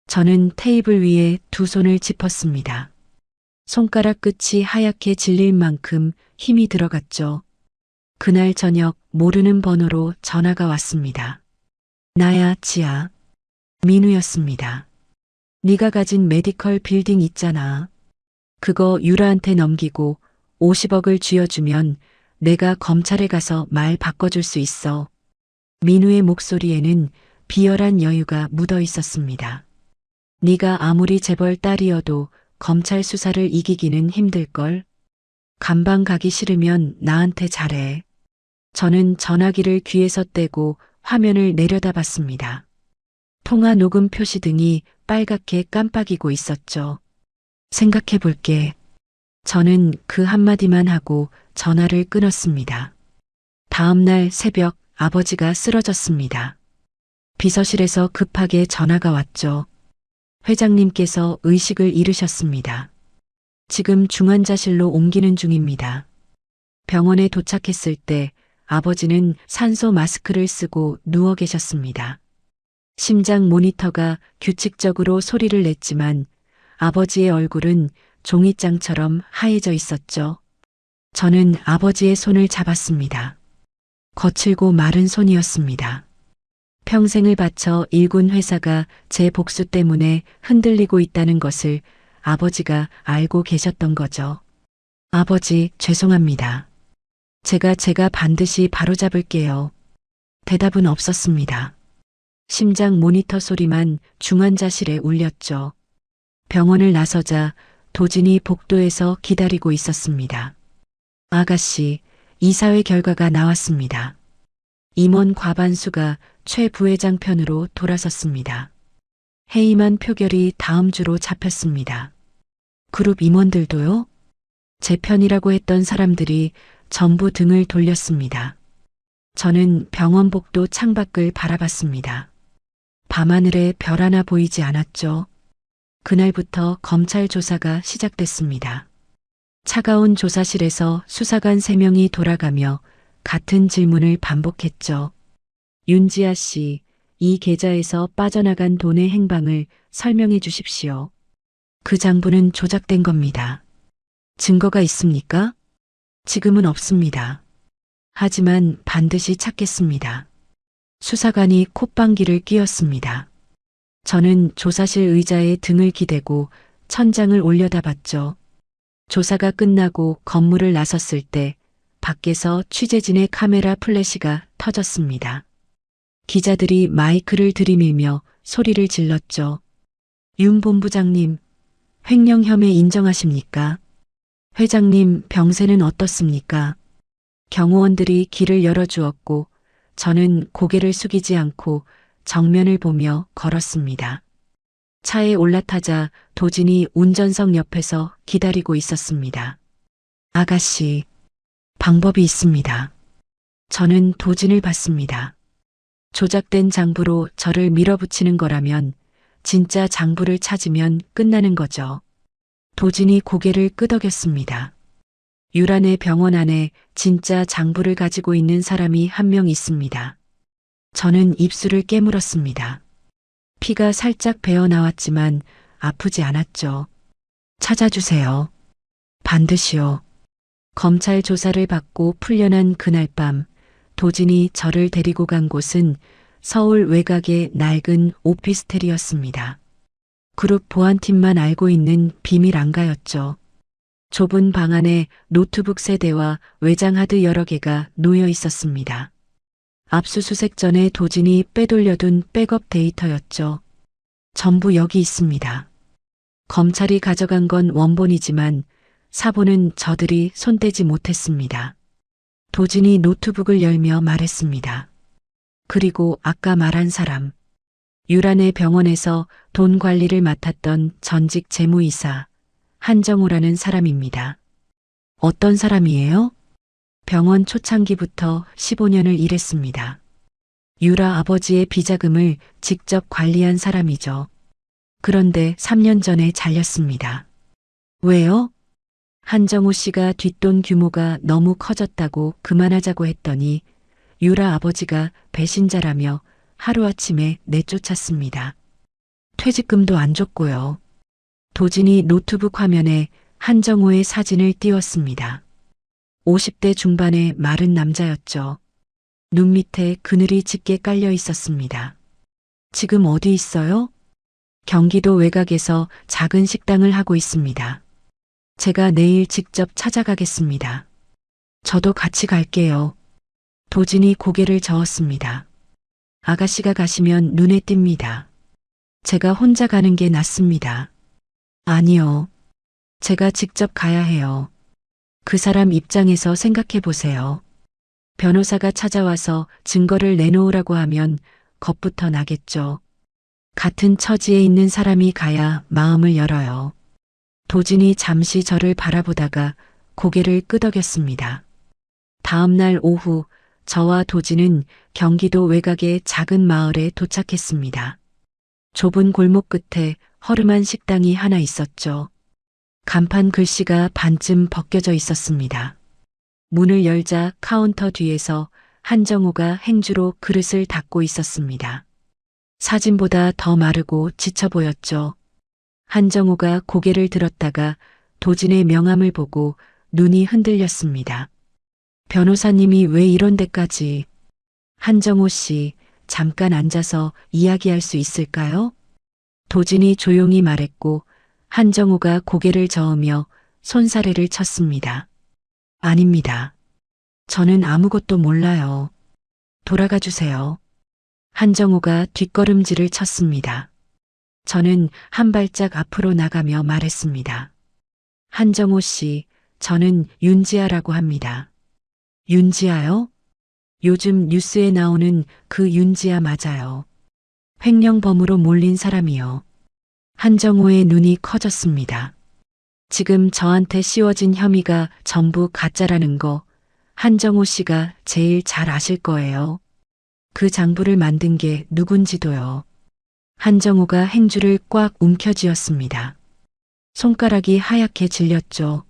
저는 테이블 위에 두 손을 짚었습니다. 손가락 끝이 하얗게 질릴 만큼 힘이 들어갔죠. 그날 저녁 모르는 번호로 전화가 왔습니다. 나야, 지아. 민우였습니다. 네가 가진 메디컬 빌딩 있잖아. 그거 유라한테 넘기고 50억을 쥐어주면 내가 검찰에 가서 말 바꿔줄 수 있어. 민우의 목소리에는 비열한 여유가 묻어 있었습니다. 네가 아무리 재벌 딸이어도 검찰 수사를 이기기는 힘들걸. 감방 가기 싫으면 나한테 잘해. 저는 전화기를 귀에서 떼고 화면을 내려다봤습니다. 통화 녹음 표시 등이 빨갛게 깜빡이고 있었죠. 생각해 볼게. 저는 그 한마디만 하고 전화를 끊었습니다. 다음 날 새벽 아버지가 쓰러졌습니다. 비서실에서 급하게 전화가 왔죠. 회장님께서 의식을 잃으셨습니다. 지금 중환자실로 옮기는 중입니다. 병원에 도착했을 때 아버지는 산소 마스크를 쓰고 누워 계셨습니다. 심장 모니터가 규칙적으로 소리를 냈지만 아버지의 얼굴은 종이장처럼 하얘져 있었죠. 저는 아버지의 손을 잡았습니다. 거칠고 마른 손이었습니다. 평생을 바쳐 일군 회사가 제 복수 때문에 흔들리고 있다는 것을 아버지가 알고 계셨던 거죠. 아버지, 죄송합니다. 제가 반드시 바로잡을게요. 대답은 없었습니다. 심장 모니터 소리만 중환자실에 울렸죠. 병원을 나서자 도진이 복도에서 기다리고 있었습니다. 아가씨, 이사회 결과가 나왔습니다. 임원 과반수가 최 부회장 편으로 돌아섰습니다. 해임한 표결이 다음 주로 잡혔습니다. 그룹 임원들도요? 제 편이라고 했던 사람들이 전부 등을 돌렸습니다. 저는 병원 복도 창밖을 바라봤습니다. 밤하늘에 별 하나 보이지 않았죠. 그날부터 검찰 조사가 시작됐습니다. 차가운 조사실에서 수사관 3명이 돌아가며 같은 질문을 반복했죠. 윤지아 씨, 이 계좌에서 빠져나간 돈의 행방을 설명해 주십시오. 그 장부는 조작된 겁니다. 증거가 있습니까? 지금은 없습니다. 하지만 반드시 찾겠습니다. 수사관이 콧방귀를 뀌었습니다. 저는 조사실 의자에 등을 기대고 천장을 올려다봤죠. 조사가 끝나고 건물을 나섰을 때 밖에서 취재진의 카메라 플래시가 터졌습니다. 기자들이 마이크를 들이밀며 소리를 질렀죠. 윤 본부장님, 횡령 혐의 인정하십니까? 회장님, 병세는 어떻습니까? 경호원들이 길을 열어주었고 저는 고개를 숙이지 않고 정면을 보며 걸었습니다. 차에 올라타자 도진이 운전석 옆에서 기다리고 있었습니다. 아가씨, 방법이 있습니다. 저는 도진을 봤습니다. 조작된 장부로 저를 밀어붙이는 거라면 진짜 장부를 찾으면 끝나는 거죠. 도진이 고개를 끄덕였습니다. 유란의 병원 안에 진짜 장부를 가지고 있는 사람이 한 명 있습니다. 저는 입술을 깨물었습니다. 피가 살짝 배어 나왔지만 아프지 않았죠. 찾아주세요. 반드시요. 검찰 조사를 받고 풀려난 그날 밤 도진이 저를 데리고 간 곳은 서울 외곽의 낡은 오피스텔이었습니다. 그룹 보안팀만 알고 있는 비밀 안가였죠. 좁은 방 안에 노트북 세대와 외장하드 여러 개가 놓여 있었습니다. 압수수색 전에 도진이 빼돌려둔 백업 데이터였죠. 전부 여기 있습니다. 검찰이 가져간 건 원본이지만 사본은 저들이 손대지 못했습니다. 도진이 노트북을 열며 말했습니다. 그리고 아까 말한 사람, 유란의 병원에서 돈 관리를 맡았던 전직 재무이사 한정우라는 사람입니다. 어떤 사람이에요? 병원 초창기부터 15년을 일했습니다. 유라 아버지의 비자금을 직접 관리한 사람이죠. 그런데 3년 전에 잘렸습니다. 왜요? 한정우 씨가 뒷돈 규모가 너무 커졌다고 그만하자고 했더니 유라 아버지가 배신자라며 하루아침에 내쫓았습니다. 퇴직금도 안 줬고요. 도진이 노트북 화면에 한정우의 사진을 띄웠습니다. 50대 중반의 마른 남자였죠. 눈 밑에 그늘이 짙게 깔려 있었습니다. 지금 어디 있어요? 경기도 외곽에서 작은 식당을 하고 있습니다. 제가 내일 직접 찾아가겠습니다. 저도 같이 갈게요. 도진이 고개를 저었습니다. 아가씨가 가시면 눈에 띕니다. 제가 혼자 가는 게 낫습니다. 아니요. 제가 직접 가야 해요. 그 사람 입장에서 생각해 보세요. 변호사가 찾아와서 증거를 내놓으라고 하면 겁부터 나겠죠. 같은 처지에 있는 사람이 가야 마음을 열어요. 도진이 잠시 저를 바라보다가 고개를 끄덕였습니다. 다음 날 오후 저와 도진은 경기도 외곽의 작은 마을에 도착했습니다. 좁은 골목 끝에 허름한 식당이 하나 있었죠. 간판 글씨가 반쯤 벗겨져 있었습니다. 문을 열자 카운터 뒤에서 한정우가 행주로 그릇을 닦고 있었습니다. 사진보다 더 마르고 지쳐 보였죠. 한정우가 고개를 들었다가 도진의 명함을 보고 눈이 흔들렸습니다. 변호사님이 왜 이런 데까지? 한정우 씨, 잠깐 앉아서 이야기할 수 있을까요? 도진이 조용히 말했고 한정우가 고개를 저으며 손사래를 쳤습니다. 아닙니다. 저는 아무것도 몰라요. 돌아가 주세요. 한정우가 뒷걸음질을 쳤습니다. 저는 한 발짝 앞으로 나가며 말했습니다. 한정우 씨, 저는 윤지아라고 합니다. 윤지아요? 요즘 뉴스에 나오는 그 윤지아 맞아요. 횡령범으로 몰린 사람이요. 한정호의 눈이 커졌습니다. 지금 저한테 씌워진 혐의가 전부 가짜라는 거 한정호 씨가 제일 잘 아실 거예요. 그 장부를 만든 게 누군지도요. 한정호가 행주를 꽉 움켜쥐었습니다. 손가락이 하얗게 질렸죠.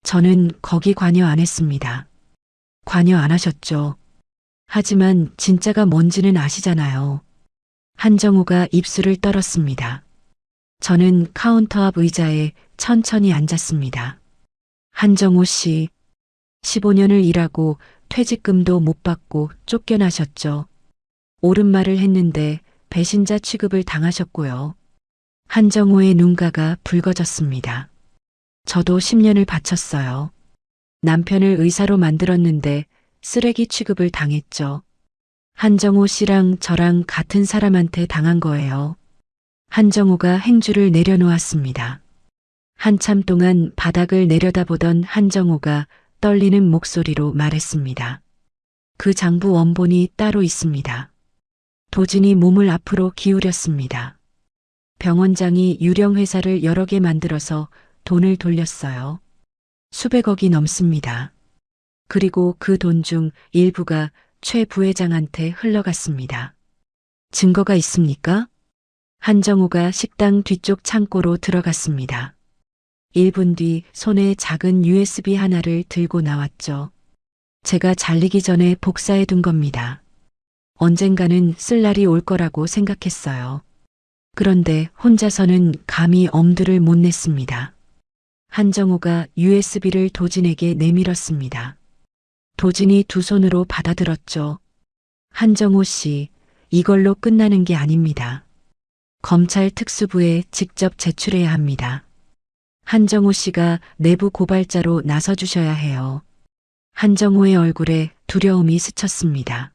저는 거기 관여 안 했습니다. 관여 안 하셨죠. 하지만 진짜가 뭔지는 아시잖아요. 한정호가 입술을 떨었습니다. 저는 카운터 앞 의자에 천천히 앉았습니다. 한정호 씨, 15년을 일하고 퇴직금도 못 받고 쫓겨나셨죠. 옳은 말을 했는데 배신자 취급을 당하셨고요. 한정호의 눈가가 붉어졌습니다. 저도 10년을 바쳤어요. 남편을 의사로 만들었는데 쓰레기 취급을 당했죠. 한정호 씨랑 저랑 같은 사람한테 당한 거예요. 한정호가 행주를 내려놓았습니다. 한참 동안 바닥을 내려다보던 한정호가 떨리는 목소리로 말했습니다. 그 장부 원본이 따로 있습니다. 도진이 몸을 앞으로 기울였습니다. 병원장이 유령 회사를 여러 개 만들어서 돈을 돌렸어요. 수백억이 넘습니다. 그리고 그 돈 중 일부가 최 부회장한테 흘러갔습니다. 증거가 있습니까? 한정호가 식당 뒤쪽 창고로 들어갔습니다. 1분 뒤 손에 작은 USB 하나를 들고 나왔죠. 제가 잘리기 전에 복사해 둔 겁니다. 언젠가는 쓸 날이 올 거라고 생각했어요. 그런데 혼자서는 감히 엄두를 못 냈습니다. 한정호가 USB를 도진에게 내밀었습니다. 도진이 두 손으로 받아들었죠. 한정호 씨, 이걸로 끝나는 게 아닙니다. 검찰 특수부에 직접 제출해야 합니다. 한정호 씨가 내부 고발자로 나서주셔야 해요. 한정호의 얼굴에 두려움이 스쳤습니다.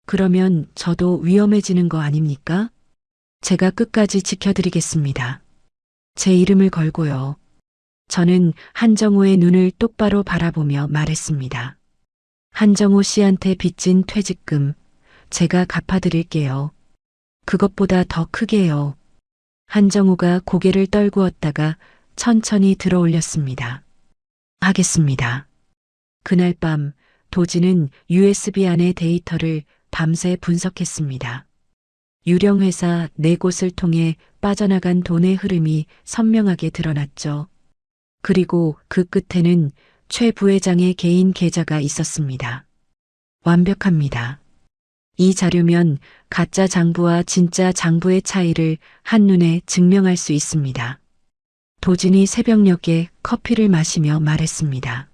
그러면 저도 위험해지는 거 아닙니까? 제가 끝까지 지켜드리겠습니다. 제 이름을 걸고요. 저는 한정호의 눈을 똑바로 바라보며 말했습니다. 한정호 씨한테 빚진 퇴직금, 제가 갚아드릴게요. 그것보다 더 크게요. 한정호가 고개를 떨구었다가 천천히 들어 올렸습니다. 하겠습니다. 그날 밤 도진은 USB 안의 데이터를 밤새 분석했습니다. 유령회사 4곳을 통해 빠져나간 돈의 흐름이 선명하게 드러났죠. 그리고 그 끝에는 최 부회장의 개인 계좌가 있었습니다. 완벽합니다. 이 자료면 가짜 장부와 진짜 장부의 차이를 한눈에 증명할 수 있습니다. 도진이 새벽녘에 커피를 마시며 말했습니다.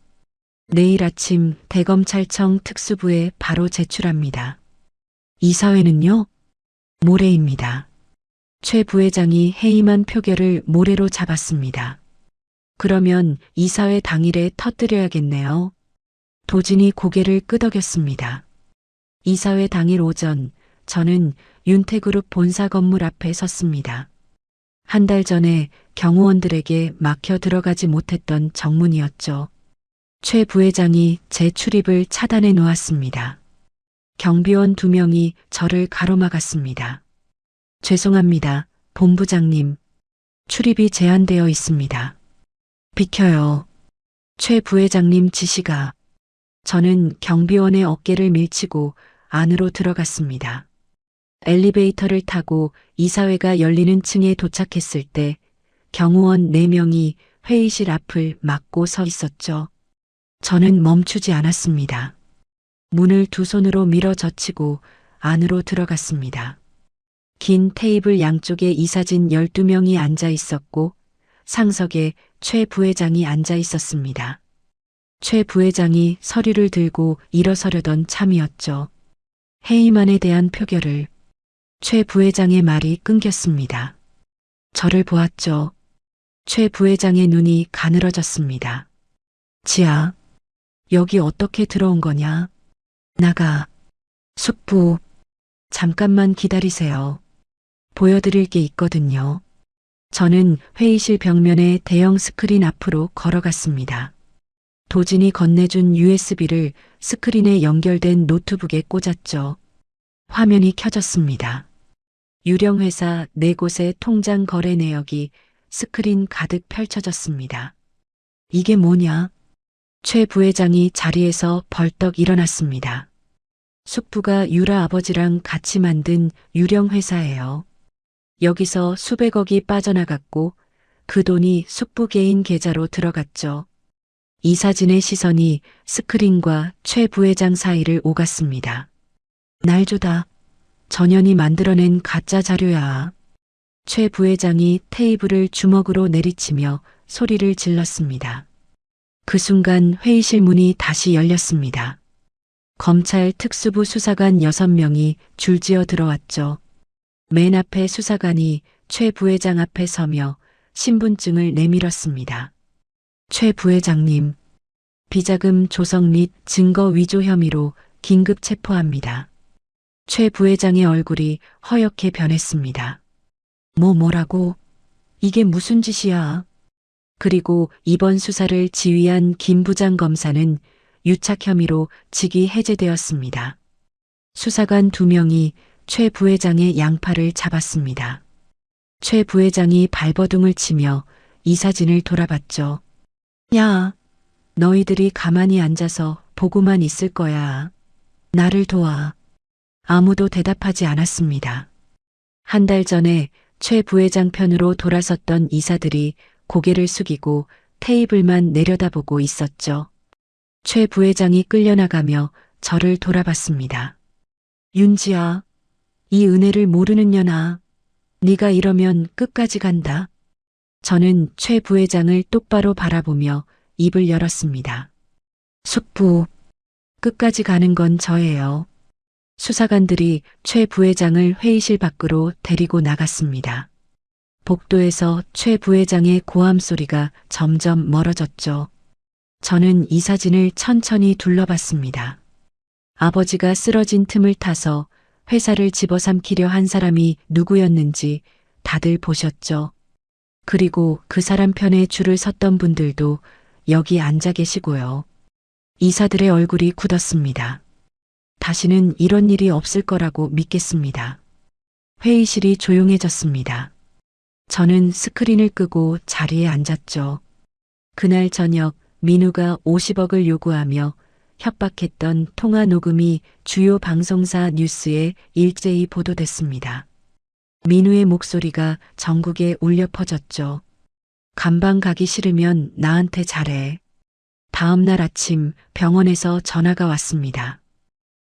내일 아침 대검찰청 특수부에 바로 제출합니다. 이사회는요? 모레입니다. 최 부회장이 해임한 표결을 모레로 잡았습니다. 그러면 이사회 당일에 터뜨려야겠네요. 도진이 고개를 끄덕였습니다. 이사회 당일 오전 저는 윤태그룹 본사 건물 앞에 섰습니다. 한 달 전에 경호원들에게 막혀 들어가지 못했던 정문이었죠. 최 부회장이 제 출입을 차단해 놓았습니다. 경비원 2명이 저를 가로막았습니다. 죄송합니다, 본부장님. 출입이 제한되어 있습니다. 비켜요. 최 부회장님 지시가. 저는 경비원의 어깨를 밀치고 안으로 들어갔습니다. 엘리베이터를 타고 이사회가 열리는 층에 도착했을 때 경호원 4명이 회의실 앞을 막고 서 있었죠. 저는 멈추지 않았습니다. 문을 두 손으로 밀어 젖히고 안으로 들어갔습니다. 긴 테이블 양쪽에 이사진 12명이 앉아 있었고 상석에 최 부회장이 앉아 있었습니다. 최 부회장이 서류를 들고 일어서려던 참이었죠. 해임안에 대한 표결을. 최 부회장의 말이 끊겼습니다. 저를 보았죠. 최 부회장의 눈이 가늘어졌습니다. 지아, 여기 어떻게 들어온 거냐? 나가. 숙부, 잠깐만 기다리세요. 보여드릴 게 있거든요. 저는 회의실 벽면에 대형 스크린 앞으로 걸어갔습니다. 도진이 건네준 USB를 스크린에 연결된 노트북에 꽂았죠. 화면이 켜졌습니다. 유령 회사 4곳의 통장 거래 내역이 스크린 가득 펼쳐졌습니다. 이게 뭐냐? 최 부회장이 자리에서 벌떡 일어났습니다. 숙부가 유라 아버지랑 같이 만든 유령 회사예요. 여기서 수백억이 빠져나갔고 그 돈이 숙부 개인 계좌로 들어갔죠. 이사진의 시선이 스크린과 최 부회장 사이를 오갔습니다. 날 줘다. 전현이 만들어낸 가짜 자료야. 최 부회장이 테이블을 주먹으로 내리치며 소리를 질렀습니다. 그 순간 회의실 문이 다시 열렸습니다. 검찰 특수부 수사관 6명이 줄지어 들어왔죠. 맨 앞에 수사관이 최 부회장 앞에 서며 신분증을 내밀었습니다. 최 부회장님, 비자금 조성 및 증거 위조 혐의로 긴급 체포합니다. 최 부회장의 얼굴이 허옇게 변했습니다. 뭐라고? 이게 무슨 짓이야? 그리고 이번 수사를 지휘한 김 부장 검사는 유착 혐의로 직위 해제되었습니다. 수사관 2명이 최 부회장의 양팔을 잡았습니다. 최 부회장이 발버둥을 치며 이사진을 돌아봤죠. 야, 너희들이 가만히 앉아서 보고만 있을 거야. 나를 도와. 아무도 대답하지 않았습니다. 한 달 전에 최 부회장 편으로 돌아섰던 이사들이 고개를 숙이고 테이블만 내려다보고 있었죠. 최 부회장이 끌려나가며 저를 돌아봤습니다. 윤지아, 이 은혜를 모르는 년아. 네가 이러면 끝까지 간다. 저는 최 부회장을 똑바로 바라보며 입을 열었습니다. 숙부, 끝까지 가는 건 저예요. 수사관들이 최 부회장을 회의실 밖으로 데리고 나갔습니다. 복도에서 최 부회장의 고함 소리가 점점 멀어졌죠. 저는 이사진을 천천히 둘러봤습니다. 아버지가 쓰러진 틈을 타서 회사를 집어삼키려 한 사람이 누구였는지 다들 보셨죠. 그리고 그 사람 편에 줄을 섰던 분들도 여기 앉아 계시고요. 이사들의 얼굴이 굳었습니다. 다시는 이런 일이 없을 거라고 믿겠습니다. 회의실이 조용해졌습니다. 저는 스크린을 끄고 자리에 앉았죠. 그날 저녁 민우가 50억을 요구하며 협박했던 통화 녹음이 주요 방송사 뉴스에 일제히 보도됐습니다. 민우의 목소리가 전국에 울려 퍼졌죠. 감방 가기 싫으면 나한테 잘해. 다음 날 아침 병원에서 전화가 왔습니다.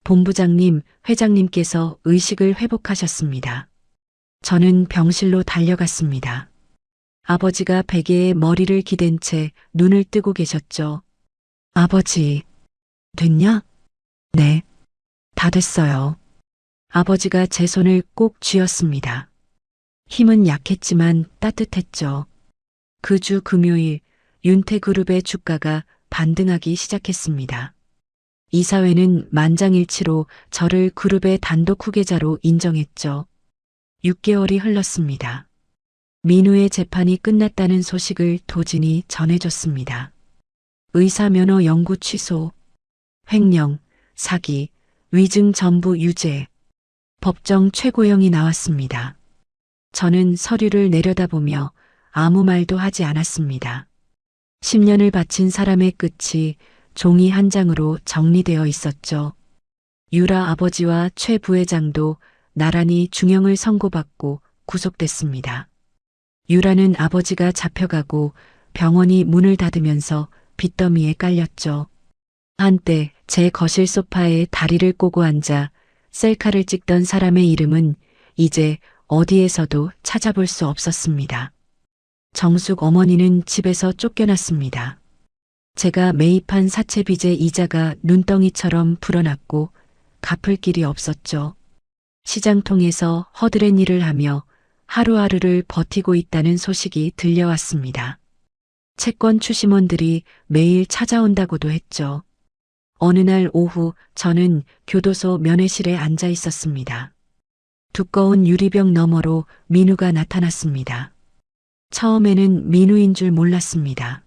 본부장님, 회장님께서 의식을 회복하셨습니다. 저는 병실로 달려갔습니다. 아버지가 베개에 머리를 기댄 채 눈을 뜨고 계셨죠. 아버지, 됐냐? 네, 다 됐어요. 아버지가 제 손을 꼭 쥐었습니다. 힘은 약했지만 따뜻했죠. 그 주 금요일 윤태그룹의 주가가 반등하기 시작했습니다. 이사회는 만장일치로 저를 그룹의 단독 후계자로 인정했죠. 6개월이 흘렀습니다. 민우의 재판이 끝났다는 소식을 도진이 전해줬습니다. 의사면허 영구 취소, 횡령, 사기, 위증 전부 유죄, 법정 최고형이 나왔습니다. 저는 서류를 내려다보며 아무 말도 하지 않았습니다. 10년을 바친 사람의 끝이 종이 한 장으로 정리되어 있었죠. 유라 아버지와 최 부회장도 나란히 중형을 선고받고 구속됐습니다. 유라는 아버지가 잡혀가고 병원이 문을 닫으면서 빚더미에 깔렸죠. 한때 제 거실 소파에 다리를 꼬고 앉아 셀카를 찍던 사람의 이름은 이제 어디에서도 찾아볼 수 없었습니다. 정숙 어머니는 집에서 쫓겨났습니다. 제가 매입한 사채 빚의 이자가 눈덩이처럼 불어났고 갚을 길이 없었죠. 시장통에서 허드렛 일을 하며 하루하루를 버티고 있다는 소식이 들려왔습니다. 채권 추심원들이 매일 찾아온다고도 했죠. 어느 날 오후 저는 교도소 면회실에 앉아 있었습니다. 두꺼운 유리병 너머로 민우가 나타났습니다. 처음에는 민우인 줄 몰랐습니다.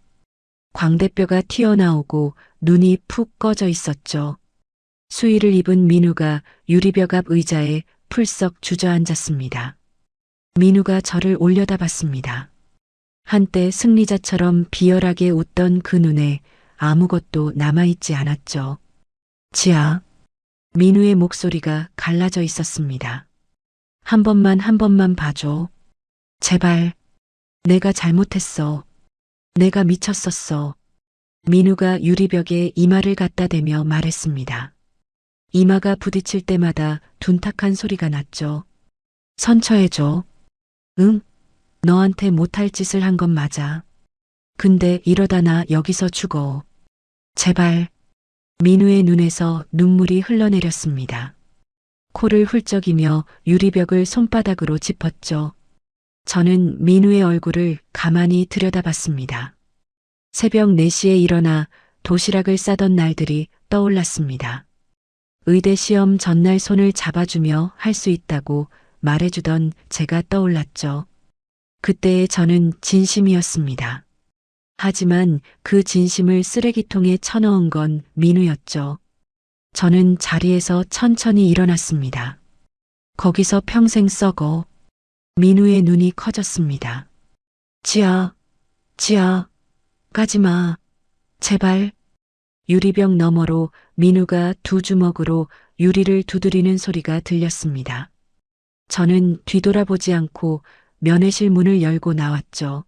광대뼈가 튀어나오고 눈이 푹 꺼져 있었죠. 수의를 입은 민우가 유리벽 앞 의자에 풀썩 주저앉았습니다. 민우가 저를 올려다봤습니다. 한때 승리자처럼 비열하게 웃던 그 눈에 아무것도 남아있지 않았죠. 지아. 민우의 목소리가 갈라져 있었습니다. 한 번만 봐줘. 제발. 내가 잘못했어. 내가 미쳤었어. 민우가 유리벽에 이마를 갖다 대며 말했습니다. 이마가 부딪힐 때마다 둔탁한 소리가 났죠. 선처해줘. 응? 너한테 못할 짓을 한 건 맞아. 근데 이러다 나 여기서 죽어. 제발. 민우의 눈에서 눈물이 흘러내렸습니다. 코를 훌쩍이며 유리벽을 손바닥으로 짚었죠. 저는 민우의 얼굴을 가만히 들여다봤습니다. 새벽 4시에 일어나 도시락을 싸던 날들이 떠올랐습니다. 의대 시험 전날 손을 잡아주며 할 수 있다고 말해주던 제가 떠올랐죠. 그때의 저는 진심이었습니다. 하지만 그 진심을 쓰레기통에 쳐넣은 건 민우였죠. 저는 자리에서 천천히 일어났습니다. 거기서 평생 썩어. 민우의 눈이 커졌습니다. 지아, 가지마. 제발. 유리병 너머로 민우가 두 주먹으로 유리를 두드리는 소리가 들렸습니다. 저는 뒤돌아보지 않고 면회실 문을 열고 나왔죠.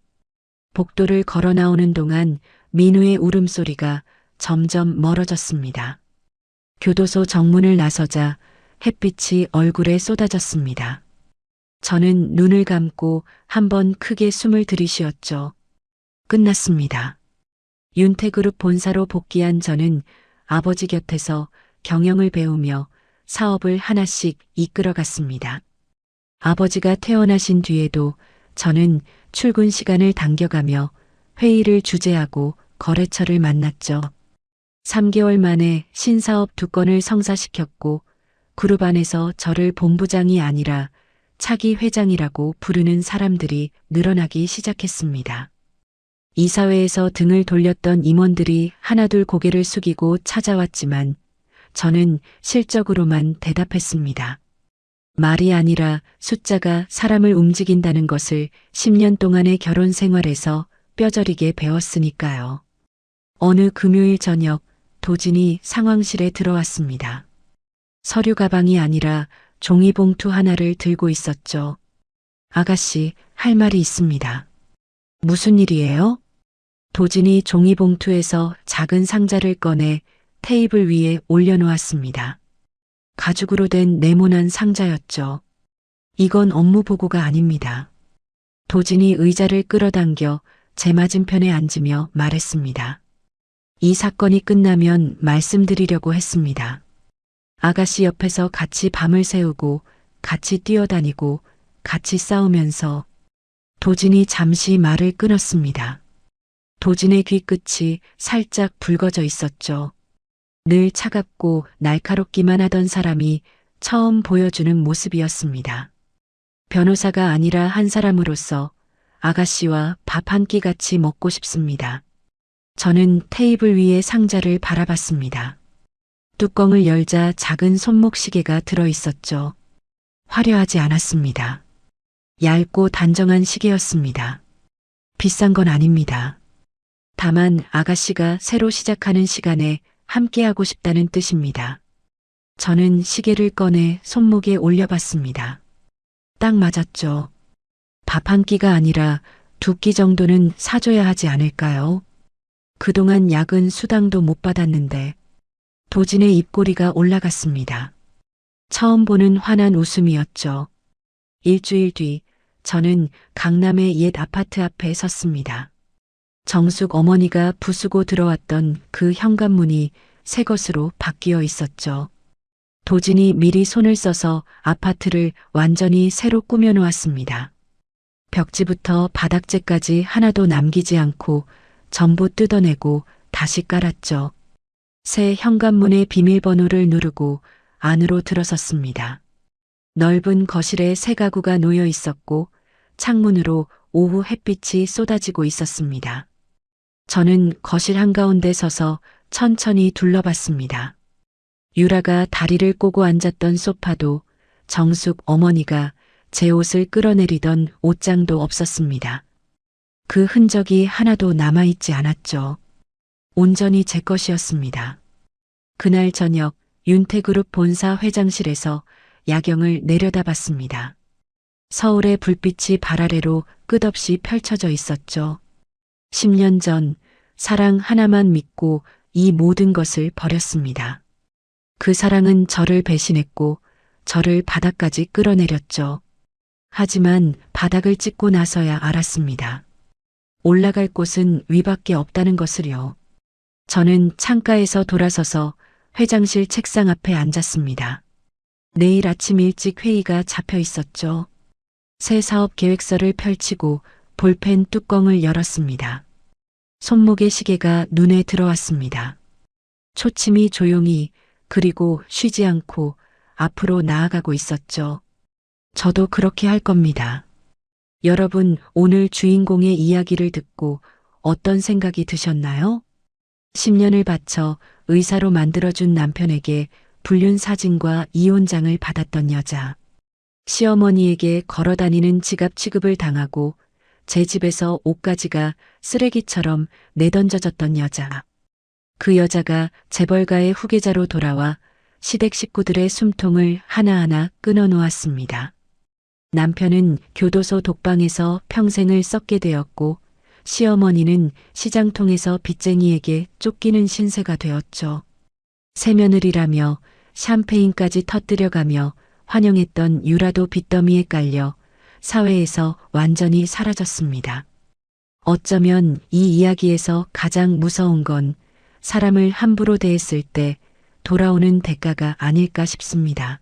복도를 걸어 나오는 동안 민우의 울음소리가 점점 멀어졌습니다. 교도소 정문을 나서자 햇빛이 얼굴에 쏟아졌습니다. 저는 눈을 감고 한번 크게 숨을 들이쉬었죠. 끝났습니다. 윤태그룹 본사로 복귀한 저는 아버지 곁에서 경영을 배우며 사업을 하나씩 이끌어갔습니다. 아버지가 퇴원하신 뒤에도 저는 출근 시간을 당겨가며 회의를 주재하고 거래처를 만났죠. 3개월 만에 신사업 2건을 성사시켰고 그룹 안에서 저를 본부장이 아니라 차기 회장이라고 부르는 사람들이 늘어나기 시작했습니다. 이사회에서 등을 돌렸던 임원들이 하나둘 고개를 숙이고 찾아왔지만 저는 실적으로만 대답했습니다. 말이 아니라 숫자가 사람을 움직인다는 것을 10년 동안의 결혼 생활에서 뼈저리게 배웠으니까요. 어느 금요일 저녁 도진이 상황실에 들어왔습니다. 서류 가방이 아니라 종이봉투 하나를 들고 있었죠. 아가씨, 할 말이 있습니다. 무슨 일이에요? 도진이 종이봉투에서 작은 상자를 꺼내 테이블 위에 올려놓았습니다. 가죽으로 된 네모난 상자였죠. 이건 업무 보고가 아닙니다. 도진이 의자를 끌어당겨 제 맞은편에 앉으며 말했습니다. 이 사건이 끝나면 말씀드리려고 했습니다. 아가씨 옆에서 같이 밤을 새우고 같이 뛰어다니고 같이 싸우면서 도진이 잠시 말을 끊었습니다. 도진의 귀끝이 살짝 붉어져 있었죠. 늘 차갑고 날카롭기만 하던 사람이 처음 보여주는 모습이었습니다. 변호사가 아니라 한 사람으로서 아가씨와 밥 한 끼 같이 먹고 싶습니다. 저는 테이블 위의 상자를 바라봤습니다. 뚜껑을 열자 작은 손목시계가 들어 있었죠. 화려하지 않았습니다. 얇고 단정한 시계였습니다. 비싼 건 아닙니다. 다만 아가씨가 새로 시작하는 시간에 함께하고 싶다는 뜻입니다. 저는 시계를 꺼내 손목에 올려봤습니다. 딱 맞았죠. 밥 한 끼가 아니라 2끼 정도는 사줘야 하지 않을까요? 그동안 야근 수당도 못 받았는데 도진의 입꼬리가 올라갔습니다. 처음 보는 환한 웃음이었죠. 일주일 뒤 저는 강남의 옛 아파트 앞에 섰습니다. 정숙 어머니가 부수고 들어왔던 그 현관문이 새 것으로 바뀌어 있었죠. 도진이 미리 손을 써서 아파트를 완전히 새로 꾸며 놓았습니다. 벽지부터 바닥재까지 하나도 남기지 않고 전부 뜯어내고 다시 깔았죠. 새 현관문의 비밀번호를 누르고 안으로 들어섰습니다. 넓은 거실에 새 가구가 놓여 있었고 창문으로 오후 햇빛이 쏟아지고 있었습니다. 저는 거실 한가운데 서서 천천히 둘러봤습니다. 유라가 다리를 꼬고 앉았던 소파도 정숙 어머니가 제 옷을 끌어내리던 옷장도 없었습니다. 그 흔적이 하나도 남아있지 않았죠. 온전히 제 것이었습니다. 그날 저녁 윤태그룹 본사 회장실에서 야경을 내려다봤습니다. 서울의 불빛이 발 아래로 끝없이 펼쳐져 있었죠. 10년 전 사랑 하나만 믿고 이 모든 것을 버렸습니다. 그 사랑은 저를 배신했고 저를 바닥까지 끌어내렸죠. 하지만 바닥을 찍고 나서야 알았습니다. 올라갈 곳은 위밖에 없다는 것을요. 저는 창가에서 돌아서서 회장실 책상 앞에 앉았습니다. 내일 아침 일찍 회의가 잡혀 있었죠. 새 사업 계획서를 펼치고 볼펜 뚜껑을 열었습니다. 손목의 시계가 눈에 들어왔습니다. 초침이 조용히 그리고 쉬지 않고 앞으로 나아가고 있었죠. 저도 그렇게 할 겁니다. 여러분, 오늘 주인공의 이야기를 듣고 어떤 생각이 드셨나요? 10년을 바쳐 의사로 만들어준 남편에게 불륜 사진과 이혼장을 받았던 여자. 시어머니에게 걸어다니는 지갑 취급을 당하고 제 집에서 옷가지가 쓰레기처럼 내던져졌던 여자. 그 여자가 재벌가의 후계자로 돌아와 시댁 식구들의 숨통을 하나하나 끊어놓았습니다. 남편은 교도소 독방에서 평생을 썩게 되었고 시어머니는 시장통에서 빚쟁이에게 쫓기는 신세가 되었죠. 새며느리라며 샴페인까지 터뜨려가며 환영했던 유라도 빚더미에 깔려 사회에서 완전히 사라졌습니다. 어쩌면 이 이야기에서 가장 무서운 건 사람을 함부로 대했을 때 돌아오는 대가가 아닐까 싶습니다.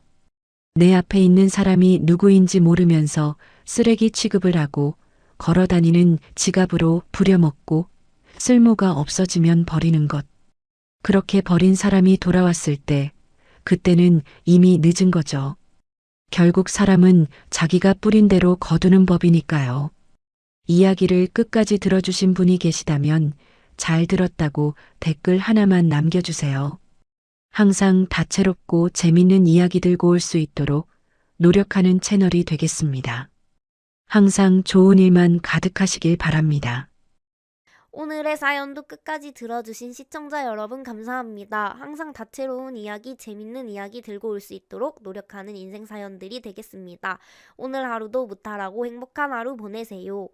내 앞에 있는 사람이 누구인지 모르면서 쓰레기 취급을 하고 걸어다니는 지갑으로 부려먹고 쓸모가 없어지면 버리는 것. 그렇게 버린 사람이 돌아왔을 때 그때는 이미 늦은 거죠. 결국 사람은 자기가 뿌린 대로 거두는 법이니까요. 이야기를 끝까지 들어주신 분이 계시다면 잘 들었다고 댓글 하나만 남겨주세요. 항상 다채롭고 재밌는 이야기 들고 올 수 있도록 노력하는 채널이 되겠습니다. 항상 좋은 일만 가득하시길 바랍니다. 오늘의 사연도 끝까지 들어주신 시청자 여러분 감사합니다. 항상 다채로운 이야기, 재밌는 이야기 들고 올 수 있도록 노력하는 인생 사연들이 되겠습니다. 오늘 하루도 무탈하고 행복한 하루 보내세요.